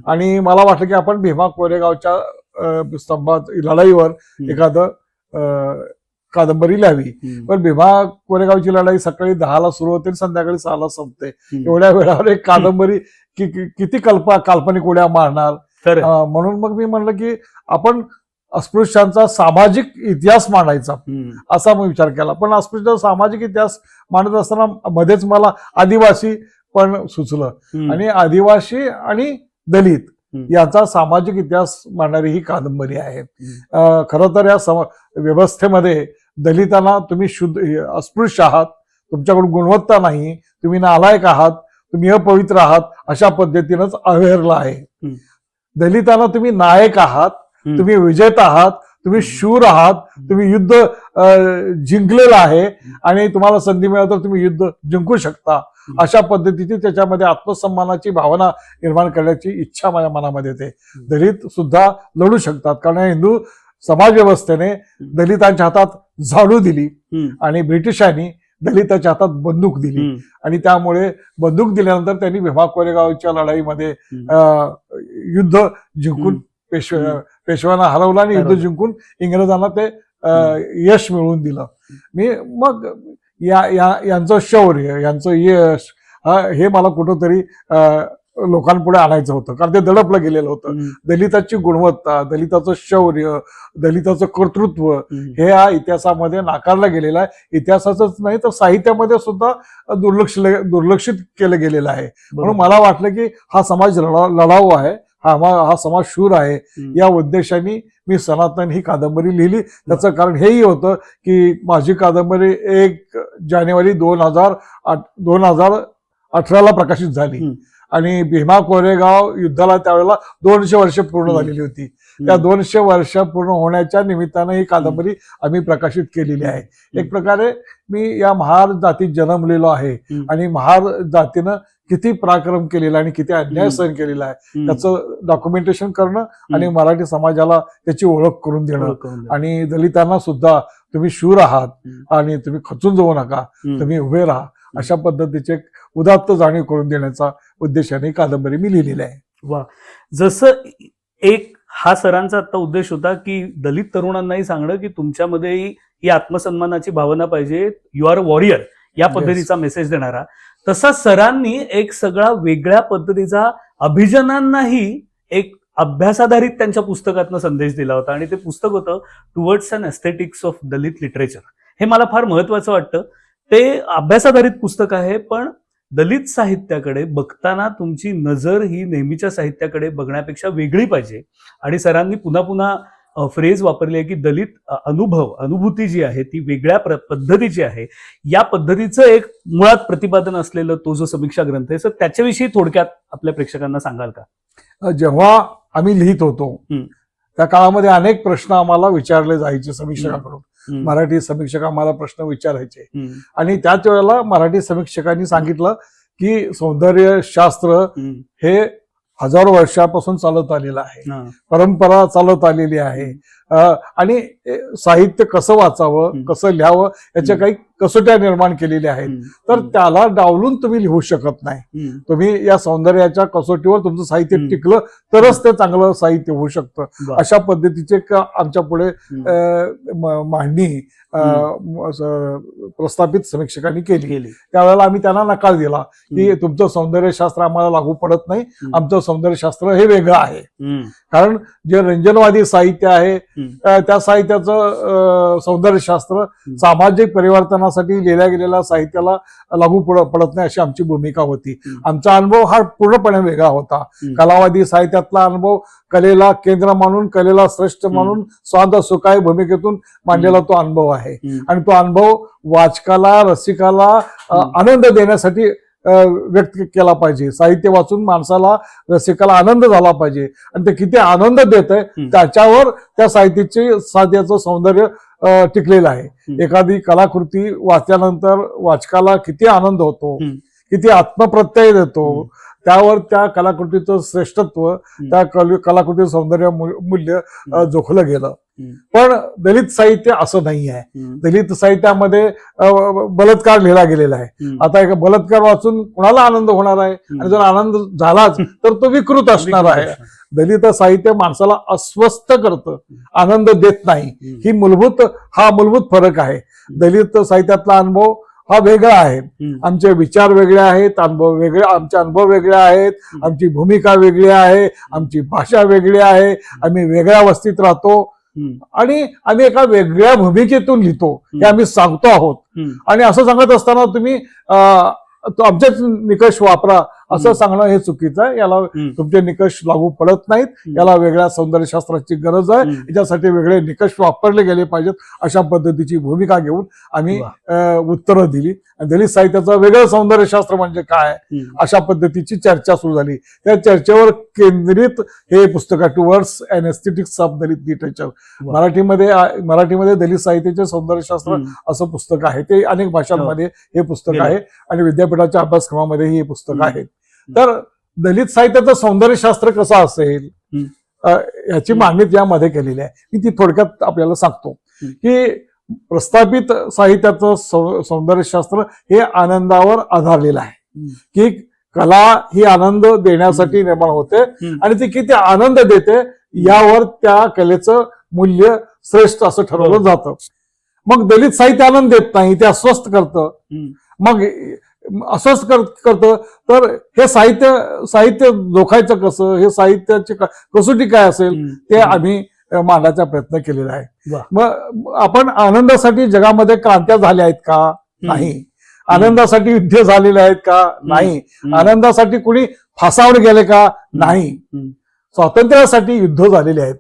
आणि मला वाटलं की आपण भीमा कोरेगावच्या स्तंभात लढाईवर एखादं कादंबरी लिहावी. पण भीमा कोरेगावची लढाई सकाळी 10ला सुरू होते, संध्याकाळी 6ला संपते. एवढ्या वेळावर एक कादंबरी किती काल्पनिक उड्या मारणार. म्हणून मग मी म्हणलं की आपण अस्पृश्यांचा सामाजिक इतिहास मांडायचा, असा मी विचार केला. पण अस्पृश्यांचा सामाजिक इतिहास मांडत असताना मध्येच मला आदिवासी पण सुचलं. आणि आदिवासी आणि दलित याचा सामाजिक इतिहास मांडणारी ही कादंबरी आहे. खरं तर या व्यवस्थेमध्ये दलितांना तुम्ही अस्पृश्य आहात, तुमच्याकडून गुणवत्ता नाही, तुम्ही नालायक आहात, तुम्ही अपवित्र आहात, अशा पद्धतीनंच अव्हेरला आहे. दलितांना तुम्ही नायक आहात, तुम्ही विजेता आहात, तुम्ही शूर आहात, तुम्ही युद्ध जिंकलेलं आहे आणि तुम्हाला संधी मिळाली तर तुम्ही युद्ध जिंकू शकता, अशा पद्धतीची त्याच्यामध्ये आत्मसन्मानाची भावना निर्माण करण्याची इच्छा माझ्या मनामध्ये येते. दलित सुद्धा लढू शकतात, कारण हिंदू समाज व्यवस्थेने दलितांच्या हातात झाडू दिली आणि ब्रिटिशांनी दलिताच्या हातात बंदूक दिली. आणि त्यामुळे बंदूक दिल्यानंतर त्यांनी भीमा कोरेगावच्या लढाईमध्ये युद्ध जिंकून पेशव्यांना हरवलं आणि युद्ध जिंकून इंग्रजांना ते यश मिळवून दिलं. मग यांचं शौर्य, यांचं यश हे मला कुठंतरी लोकांपुढे आणायचं होतं, कारण ते दडपलं गेलेलं होतं. दलिताची गुणवत्ता, दलिताचं शौर्य, दलिताचं कर्तृत्व हे या इतिहासामध्ये नाकारलं गेलेलं आहे. इतिहासाचंच नाही तर साहित्यामध्ये सुद्धा दुर्लक्षित केलं गेलेलं आहे. म्हणून मला वाटलं की हा समाज लढाऊ आहे, हा समाज शूर आहे. या उद्देशाने मी सनातन ही कादंबरी लिहिली. त्याचं कारण हेही होतं की माझी कादंबरी 1 जानेवारी 2018ला प्रकाशित झाली आणि भीमा कोरेगाव युद्धाला त्यावेळेला 200 वर्ष पूर्ण झालेली होती. त्या 200 वर्ष पूर्ण होण्याच्या निमित्तानं ही कादंबरी आम्ही प्रकाशित केलेली आहे. एक प्रकारे मी या महार जातीत जन्मलेलो आहे आणि महार जातीनं किती पराक्रम केलेला आणि किती अन्याय सहन केलेला आहे त्याचं डॉक्युमेंटेशन करणं आणि मराठी समाजाला त्याची ओळख करून देणं. आणि दलितांना सुद्धा तुम्ही शूर आहात आणि तुम्ही खचून जाऊ नका, तुम्ही उभे राहा, अशा पद्धतीचे उदात्त जाणीव करून देण्याचा उद्देशाने कादंबरी मी लिहिलेली आहे.
वा, जसं एक हा सरांचा आता उद्देश होता की दलित तरुणांनाही सांगणं की तुमच्यामध्येही ही आत्मसन्मानाची भावना पाहिजे, यू आर अ वॉरियर, या पद्धतीचा मेसेज देणारा, तसा सरांनी एक सगळा वेगळ्या पद्धतीचा अभिजनांनाही एक अभ्यासाधारित त्यांच्या पुस्तकातनं संदेश दिला होता. आणि ते पुस्तक होतं towards an aesthetics of Dalit literature. हे मला फार महत्वाचं वाटतं. ते अभ्यासाधारित पुस्तक आहे, पण दलित साहित्याकडे बघताना तुमची नजर ही नेहमीच्या साहित्याकडे बघण्यापेक्षा वेगळी पाहिजे. आणि सरांनी पुन्हा पुन्हा फ्रेज वापरली आहे की दलित अनुभूती जी आहे ती वेगळ्या पद्धतीची आहे. या पद्धतीचं एक मुळात प्रतिपादन असलेलं तो जो समीक्षा ग्रंथ आहे, सर त्याच्याविषयी थोडक्यात आपल्या प्रेक्षकांना सांगाल का?
जेव्हा आम्ही लिहित होतो त्या काळामध्ये अनेक प्रश्न आम्हाला विचारले जायचे समीक्षकांकडून. मराठी समीक्षक आम्हाला प्रश्न विचारायचे आणि त्याच वेळेला मराठी समीक्षकांनी सांगितलं की सौंदर्यशास्त्र हे हजारो वर्षापासून चालत आलेलं आहे, परंपरा चालत आलेली आहे आणि साहित्य कसं वाचावं, कसं लिहावं याच्या काही कसोट्या निर्माण केलेल्या आहेत. तर त्याला डावलून तुम्ही लिहू शकत नाही. तुम्ही या सौंदर्याच्या कसोटीवर तुमचं साहित्य टिकलं तरच ते चांगलं साहित्य होऊ शकतं. अशा पद्धतीचे आमच्या पुढे मांडणी प्रस्थापित समीक्षकांनी केली. त्यावेळेला आम्ही त्यांना नकार दिला की तुमचं सौंदर्यशास्त्र आम्हाला लागू पडत नाही, आमचं सौंदर्यशास्त्र हे वेगळं आहे. कारण जे रंजनवादी साहित्य आहे त्या साहित्याचं सौंदर्यशास्त्र सामाजिक परिवर्तनासाठी लिहिल्या गेलेल्या साहित्याला लागू पडत नाही अशी आमची भूमिका होती. आमचा अनुभव हा पूर्णपणे वेगळा होता. कलावादी साहित्यातला अनुभव कलेला केंद्र मानून, कलेला श्रेष्ठ मानून स्वांत सुखाय भूमिकेतून मांडलेला तो अनुभव आहे. आणि तो अनुभव वाचकाला, रसिकाला आनंद देण्यासाठी व्यक्त केला पाहिजे. साहित्य वाचून माणसाला, रसिकाला आनंद झाला पाहिजे आणि ते किती आनंद देत आहे त्याच्यावर त्या साहित्याचं सौंदर्य टिकलेलं आहे. एखादी कलाकृती वाचल्यानंतर वाचकाला किती आनंद होतो, किती आत्मप्रत्यय देतो, त्यावर त्या कलाकृतीचं श्रेष्ठत्व, त्या कलाकृतीचं सौंदर्य मूल्य जोखलं गेलं. पण दलित साहित्य असं नाही आहे. दलित साहित्यामध्ये बलात्कार लिहिला गेलेला आहे. आता एक बलात्कार वाचून कुणाला आनंद होणार आहे? आणि जर आनंद झालाच तर तो विकृत असणार आहे. दलित साहित्य माणसाला अस्वस्थ करतं, आनंद देत नाही. हा मूलभूत फरक आहे. दलित साहित्यातला अनुभव हा वेगळा आहे. आमचे विचार वेगळे आहेत, आमचे अनुभव वेगळे आहेत, आमची भूमिका वेगळी आहे, आमची भाषा वेगळी आहे, आम्ही वेगळ्या वस्तीत राहतो आणि आम्ही एका वेगळ्या भूमिकेतून लिहितो हे आम्ही सांगतो आहोत. आणि असं सांगत असताना तुम्ही आमचेच निकष वापरा असं सांगणं हे चुकीचं आहे. याला तुमचे निकष लागू पडत नाहीत. याला वेगळ्या सौंदर्यशास्त्राची गरज आहे. याच्यासाठी वेगळे निकष वापरले गेले पाहिजेत. अशा पद्धतीची भूमिका घेऊन आम्ही उत्तरं दिली. दलित साहित्याचं वेगळं सौंदर्यशास्त्र म्हणजे काय, अशा पद्धतीची चर्चा सुरू झाली. त्या चर्चेवर केंद्रित हे पुस्तक आहे, towards an aesthetics of Dalit literature. मराठीमध्ये दलित साहित्याचे सौंदर्यशास्त्र असं पुस्तक आहे. ते अनेक भाषांमध्ये हे पुस्तक आहे आणि विद्यापीठाच्या अभ्यासक्रमामध्ये हे पुस्तक आहे. तर दलित साहित्याचं सौंदर्यशास्त्र कसं असेल याची मांडणी यामध्ये केलेली आहे. मी ती थोडक्यात आपल्याला सांगतो की प्रस्थापित साहित्याचं सौंदर्यशास्त्र हे आनंदावर आधारलेलं आहे. की कला ही आनंद देण्यासाठी निर्माण होते आणि ती किती आनंद देते यावर त्या कलेचं मूल्य श्रेष्ठ असं ठरवलं जातं. मग दलित साहित्य आनंद देत नाही, ते अस्वस्थ करतं. मग अस्वस्थ करतं तर हे साहित्य जोखायचं कसं, हे साहित्याची कसोटी काय असेल ते आम्ही मांडण्याचा प्रयत्न केलेला आहे. मग आपण आनंदासाठी जगामध्ये क्रांत्या झाल्या आहेत का? नाही. आनंदासाठी युद्ध झालेले आहेत का? नाही. आनंदासाठी कुणी फासावर गेले का? नाही. स्वातंत्र्यासाठी युद्ध झालेले आहेत,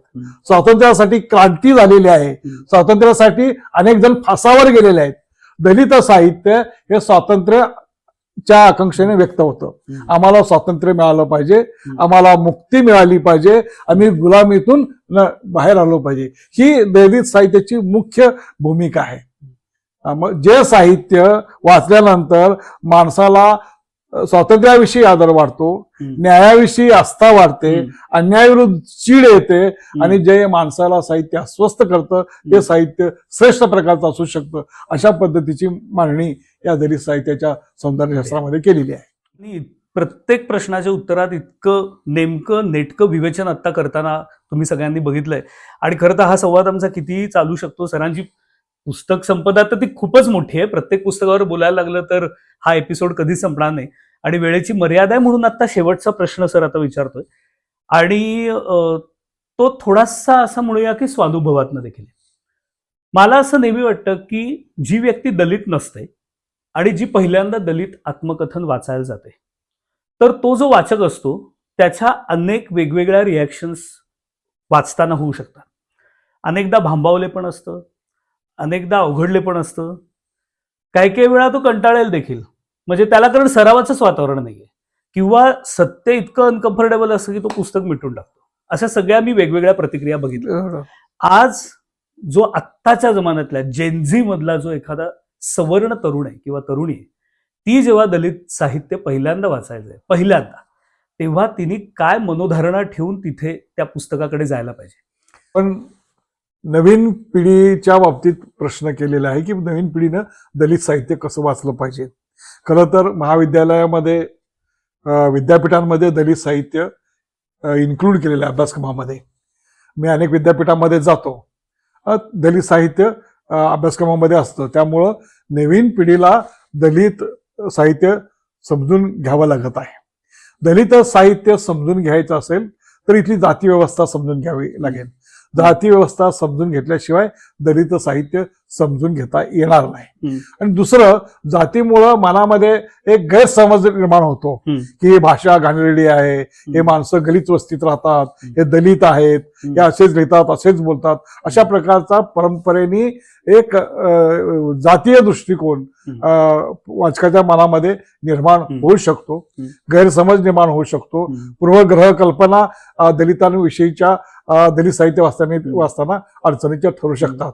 स्वातंत्र्यासाठी क्रांती झालेली आहे, स्वातंत्र्यासाठी अनेक जण फासावर गेलेले आहेत. दलित साहित्य हे स्वातंत्र्याच्या आकांक्षेने व्यक्त होतं. आम्हाला स्वातंत्र्य मिळालं पाहिजे, आम्हाला मुक्ती मिळाली पाहिजे, आम्ही गुलामीतून बाहेर आलो पाहिजे, ही दलित साहित्याची मुख्य भूमिका आहे. मग जे साहित्य वाचल्यानंतर माणसाला स्वातंत्र्याविषयी आदर वाढतो, न्यायाविषयी आस्था वाढते, अन्यायाविरुद्ध चीड येते आणि जे माणसाला साहित्य अस्वस्थ करतं ते साहित्य श्रेष्ठ प्रकारचं असू शकतं, अशा पद्धतीची मांडणी या दलित साहित्याच्या सौंदर्यशास्त्रामध्ये केलेली आहे.
प्रत्येक प्रश्नाच्या उत्तरात इतकं नेमकं नेटकं विवेचन आता करताना तुम्ही सगळ्यांनी बघितलंय. आणि खरं तर हा संवाद आमचा कितीही चालू शकतो. सरांची पुस्तक संपदा तर ती खूपच मोठी आहे. प्रत्येक पुस्तकावर बोलायला लागलं तर हा एपिसोड कधीच संपणार नाही आणि वेळेची मर्यादा आहे. म्हणून आता शेवटचा प्रश्न सर आता विचारतोय आणि तो थोडासा असा म्हणूया की स्वानुभवातनं देखील. मला असं नेहमी वाटतं की जी व्यक्ती दलित नसते आणि जी पहिल्यांदा दलित आत्मकथन वाचायला जाते तर तो जो वाचक असतो त्याच्या अनेक वेगवेगळ्या रिॲक्शन्स वाचताना होऊ शकतात. अनेकदा भांबावले पण असतं, अनेकदा अवघडले पण असतं, काही काही वेळा तो कंटाळेल देखील. म्हणजे त्याला कारण सरावाचंच वातावरण नाहीये किंवा सत्य इतकं अनकम्फर्टेबल असतं की तो पुस्तक मिटून टाकतो. अशा सगळ्या मी वेगवेगळ्या प्रतिक्रिया बघितल्या. आज जो आत्ताच्या जमान्यातल्या जेनझी मधला जो एखादा सवर्ण तरुण आहे किंवा तरुणी आहे, ती जेव्हा दलित साहित्य पहिल्यांदा वाचायचंय पहिल्यांदा, तेव्हा तिने काय मनोधारणा ठेवून तिथे त्या पुस्तकाकडे जायला पाहिजे.
पण नवीन पिढीच्या बाबतीत प्रश्न केलेला आहे की नवीन पिढीनं दलित साहित्य कसं वाचलं पाहिजे. खरं तर महाविद्यालयामध्ये विद्यापीठांमध्ये दलित साहित्य इन्क्लूड केलेलं आहे अभ्यासक्रमामध्ये. मी अनेक विद्यापीठामध्ये जातो, दलित साहित्य अभ्यासक्रमामध्ये असतं. त्यामुळं नवीन पिढीला दलित साहित्य समजून घ्यावं लागत आहे. दलित साहित्य समजून घ्यायचं असेल तर इथली जाती व्यवस्था समजून घ्यावी लागेल. जाती व्यवस्था समजून घेतल्याशिवाय दलित साहित्य समजून घेता येणार नाही. आणि दुसरं, जातीमुळं मनामध्ये एक गैरसमज निर्माण होतो की ही भाषा घाणेरडी आहे, हे माणसं गलित वस्तीत राहतात, हे दलित आहेत, हे असेच लिहितात, असेच बोलतात. अशा प्रकारचा परंपरेने एक जातीय दृष्टिकोन वाचकाच्या मनामध्ये निर्माण होऊ शकतो, गैरसमज निर्माण होऊ शकतो, पूर्वग्रह कल्पना दलितांविषयीच्या दलित साहित्य वाचताना अडचणीच्या ठरू शकतात.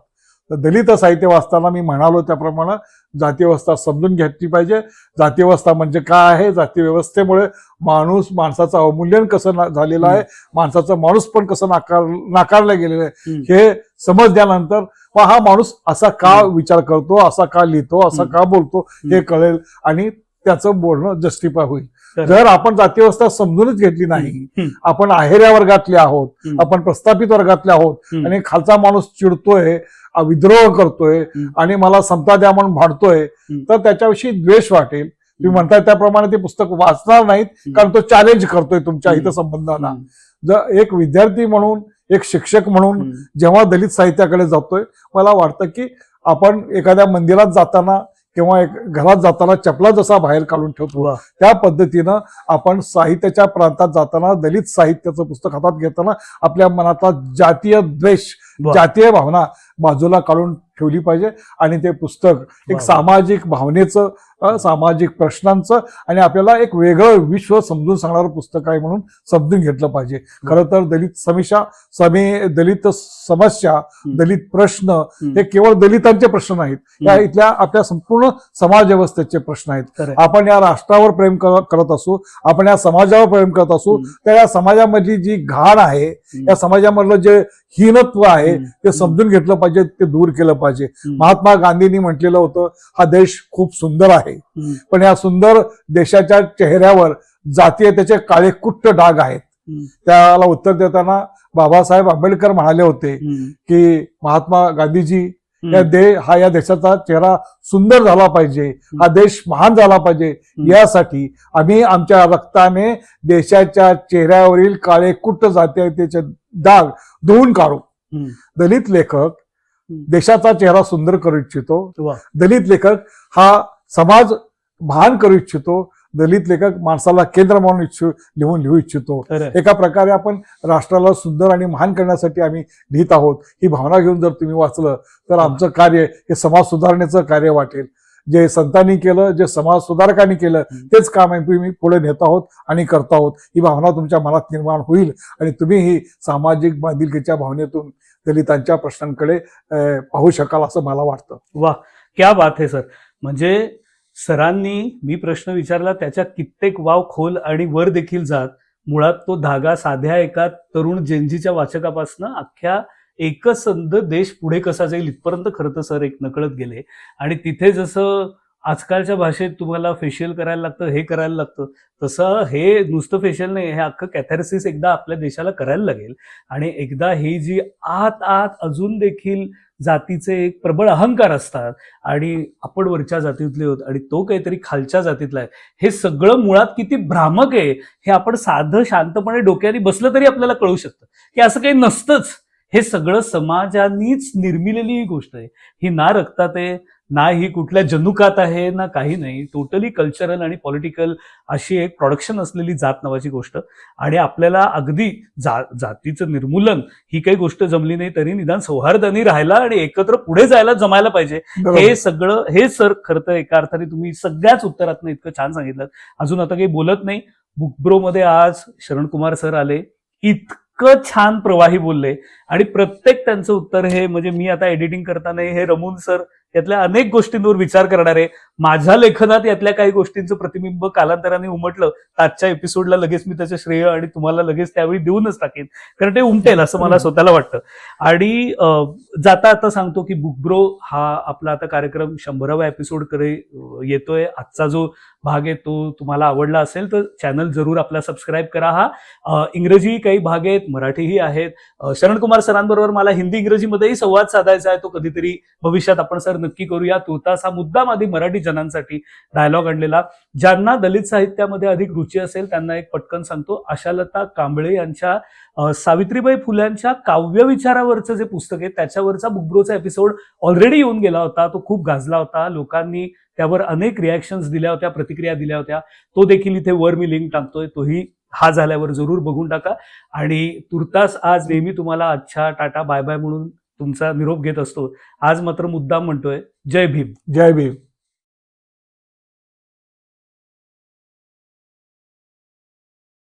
दलित साहित्य वाचताना मी म्हणालो त्याप्रमाणे जातीव्यवस्था समजून घेतली पाहिजे. जातीव्यवस्था म्हणजे काय आहे, जातीव्यवस्थेमुळे माणसाचं अवमूल्यन कसं झालेलं आहे, माणसाचं माणूस पण कसं नाकारलं गेलेलं आहे हे समजल्यानंतर हा माणूस असा का विचार करतो, असा का लिहितो, असा का बोलतो हे कळेल आणि त्याचं बोलणं जस्टिफाय होईल. जर आपण जातीव्यवस्था समजूनच घेतली नाही, आपण आहेऱ्या वर्गातले आहोत, आपण प्रस्थापित वर्गातले आहोत आणि खालचा माणूस चिडतोय, विद्रोह करतोय आणि मला समता द्या म्हणून भांडतोय, तर त्याच्याविषयी द्वेष वाटेल. तुम्ही म्हणताय त्याप्रमाणे ते पुस्तक वाचणार नाहीत, कारण तो चॅलेंज करतोय तुमच्या हितसंबंधांना. जर एक विद्यार्थी म्हणून, एक शिक्षक म्हणून जेव्हा दलित साहित्याकडे जातोय, मला वाटतं की आपण एखाद्या मंदिरात जाताना किंवा एक घरात जाताना चपला जसा बाहेर काढून ठेवतो, त्या पद्धतीनं आपण साहित्याच्या प्रांतात जाताना, दलित साहित्याचं पुस्तक हातात घेताना आपल्या मनातला जातीय द्वेष, जातीय भावना बाजूला काढून ठेवली पाहिजे आणि ते पुस्तक एक सामाजिक भावनेचं, सामाजिक प्रश्नांचं आणि आपल्याला एक वेगळं विश्व समजून सांगणारं पुस्तक आहे म्हणून समजून घेतलं पाहिजे. खरं तर दलित समस्या, दलित प्रश्न हे केवळ दलितांचे प्रश्न नाहीत, या इथल्या आपल्या संपूर्ण समाज व्यवस्थेचे प्रश्न आहेत. आपण या राष्ट्रावर प्रेम करत असू, आपण या समाजावर प्रेम करत असू, तर या समाजामधली जी घाण आहे, या समाजामधलं जे हीनत्व आहे ते समजून घेतलं पाहिजे, ते दूर केलं पाहिजे. महात्मा गांधींनी म्हटलेलं होतं, हा देश खूप सुंदर आहे, पण या सुंदर देशाच्या चेहऱ्यावर जातीयतेचे काळे कुट्ट डाग आहेत. त्याला उत्तर देताना बाबासाहेब आंबेडकर म्हणाले होते की महात्मा गांधीजी, या देशाचा चेहरा सुंदर झाला पाहिजे, हा देश महान झाला पाहिजे, यासाठी आम्ही आमच्या रक्ताने देशाच्या चेहऱ्यावरील काळे कुट्ट जातीयतेचे डाग धुवून काढू. दलित लेखक देशाचा चेहरा सुंदर करू इच्छितो, दलित लेखक हा समाज महान करू इच्छितो, दलित लेखक माणसाला केंद्र म्हणून लिहू इच्छितो. एका प्रकारे आपण राष्ट्राला सुंदर आणि महान करण्यासाठी आम्ही लिहित आहोत, ही भावना घेऊन जर तुम्ही वाचलं तर आमचं कार्य हे समाज सुधारणेचं कार्य वाटेल. जे संतांनी केलं, जे समाज सुधारकांनी केलं, तेच काम आम्ही पुढे नेत आहोत आणि करत आहोत. ही भावना तुमच्या मनात निर्माण होईल आणि तुम्ही ही सामाजिक बांधिलकीच्या भावनेतून दलितांच्या प्रश्नांकडे पाहू शकाल असं मला वाटतं.
वा, क्या बात आहे सर. म्हणजे सरांनी मी प्रश्न विचारला त्याच्या कित्येक वाव खोल आणि वर देखील जात मुळात तो धागा साध्या एका तरुण जेनजीच्या वाचकापासून अख्ख्या एकसंध देश पुढे कसा जाईल इथपर्यंत खरं तर सर एक नकळत गेले. आणि तिथे जसं आजकालच्या भाषेत तुम्हाला फेशियल करायला लागतं, हे करायला लागतं, तसं हे नुसतं फेशियल नाही, हे अख्खं कॅथॅरसिस एकदा आपल्या देशाला करायला लागेल. आणि एकदा ही जी आत अजून देखील जातीचे एक प्रबळ अहंकार असतात आणि आपण वरच्या जातीतले आहोत आणि तो काहीतरी खालच्या जातीतला आहे, हे सगळं मुळात किती भ्रामक आहे हे आपण साधं शांतपणे डोक्याने बसलं तरी आपल्याला कळू शकतं की असं काही नसतंच. हे सगळं समाजानीच निर्मिलेली ही गोष्ट आहे. ही ना रक्तात आहे, ना ही कुठल्या जनुकात आहे, ना काही नाही. टोटली कल्चरल आणि पॉलिटिकल अशी एक प्रोडक्शन असलेली जात नावाची गोष्ट. आणि आपल्याला अगदी जातीचं निर्मूलन ही काही गोष्ट जमली नाही तरी निदान सौहार्दाने राहायला आणि एकत्र पुढे जायला जमायला पाहिजे. हे सगळं हे सर खरं तर एका अर्थाने तुम्ही सगळ्याच उत्तरातनं इतकं छान सांगितलं. अजून आता काही बोलत नाही. बुकब्रो मध्ये आज शरणकुमार सर आले, इतकं छान प्रवाही बोलले आणि प्रत्येक त्यांचं उत्तर हे म्हणजे मी आता एडिटिंग करताना हे रमून सर यातल्या अनेक गोष्टींवर विचार करणारे, माझ्या लेखनात यातल्या काही गोष्टींचं प्रतिबिंब कालांतराने उमटलं. आजच्या एपिसोडला लगेच मी त्याचं श्रेय आणि तुम्हाला लगेच त्यावेळी देऊनच टाकेन, कारण ते उमटेल असं मला स्वतःला वाटतं. आणि जाता आता सांगतो की बुकब्रो हा आपला आता कार्यक्रम 100व्या एपिसोडकडे येतोय. आजचा जो भाग आहे तो तुम्हाला आवडला असेल तर चॅनल जरूर आपला सबस्क्राईब करा. हा इंग्रजी काही भाग आहेत, मराठीही आहेत. शरणकुमार सरांबरोबर मला हिंदी इंग्रजीमध्येही संवाद साधायचा आहे, तो कधीतरी भविष्यात आपण सर नक्की करूया. तोतास हा मुद्दाम आधी मराठी जनांसाठी डायलॉग आणलेला. ज्यांना दलित साहित्यामध्ये अधिक रुची असेल त्यांना एक पटकन सांगतो, आशालता कांबळे यांच्या सावित्रीबाई फुल्यांच्या काव्य विचारावरचं जे पुस्तक आहे त्याच्यावरचा बुकब्रोचा एपिसोड ऑलरेडी येऊन गेला होता. तो खूप गाजला होता, लोकांनी त्यावर अनेक रिॲक्शन्स दिल्या होत्या, प्रतिक्रिया दिल्या होत्या. तो देखील इथे वर मी लिंक टाकतोय, तोही हा झाल्यावर जरूर बघून टाका. आणि तुर्तास आज नेहमी तुम्हाला अच्छा टाटा बाय बाय म्हणून तुमचा निरोप घेत असतो. आज मात्र मुद्दाम म्हणतोय, जय भीम.
जय भीम.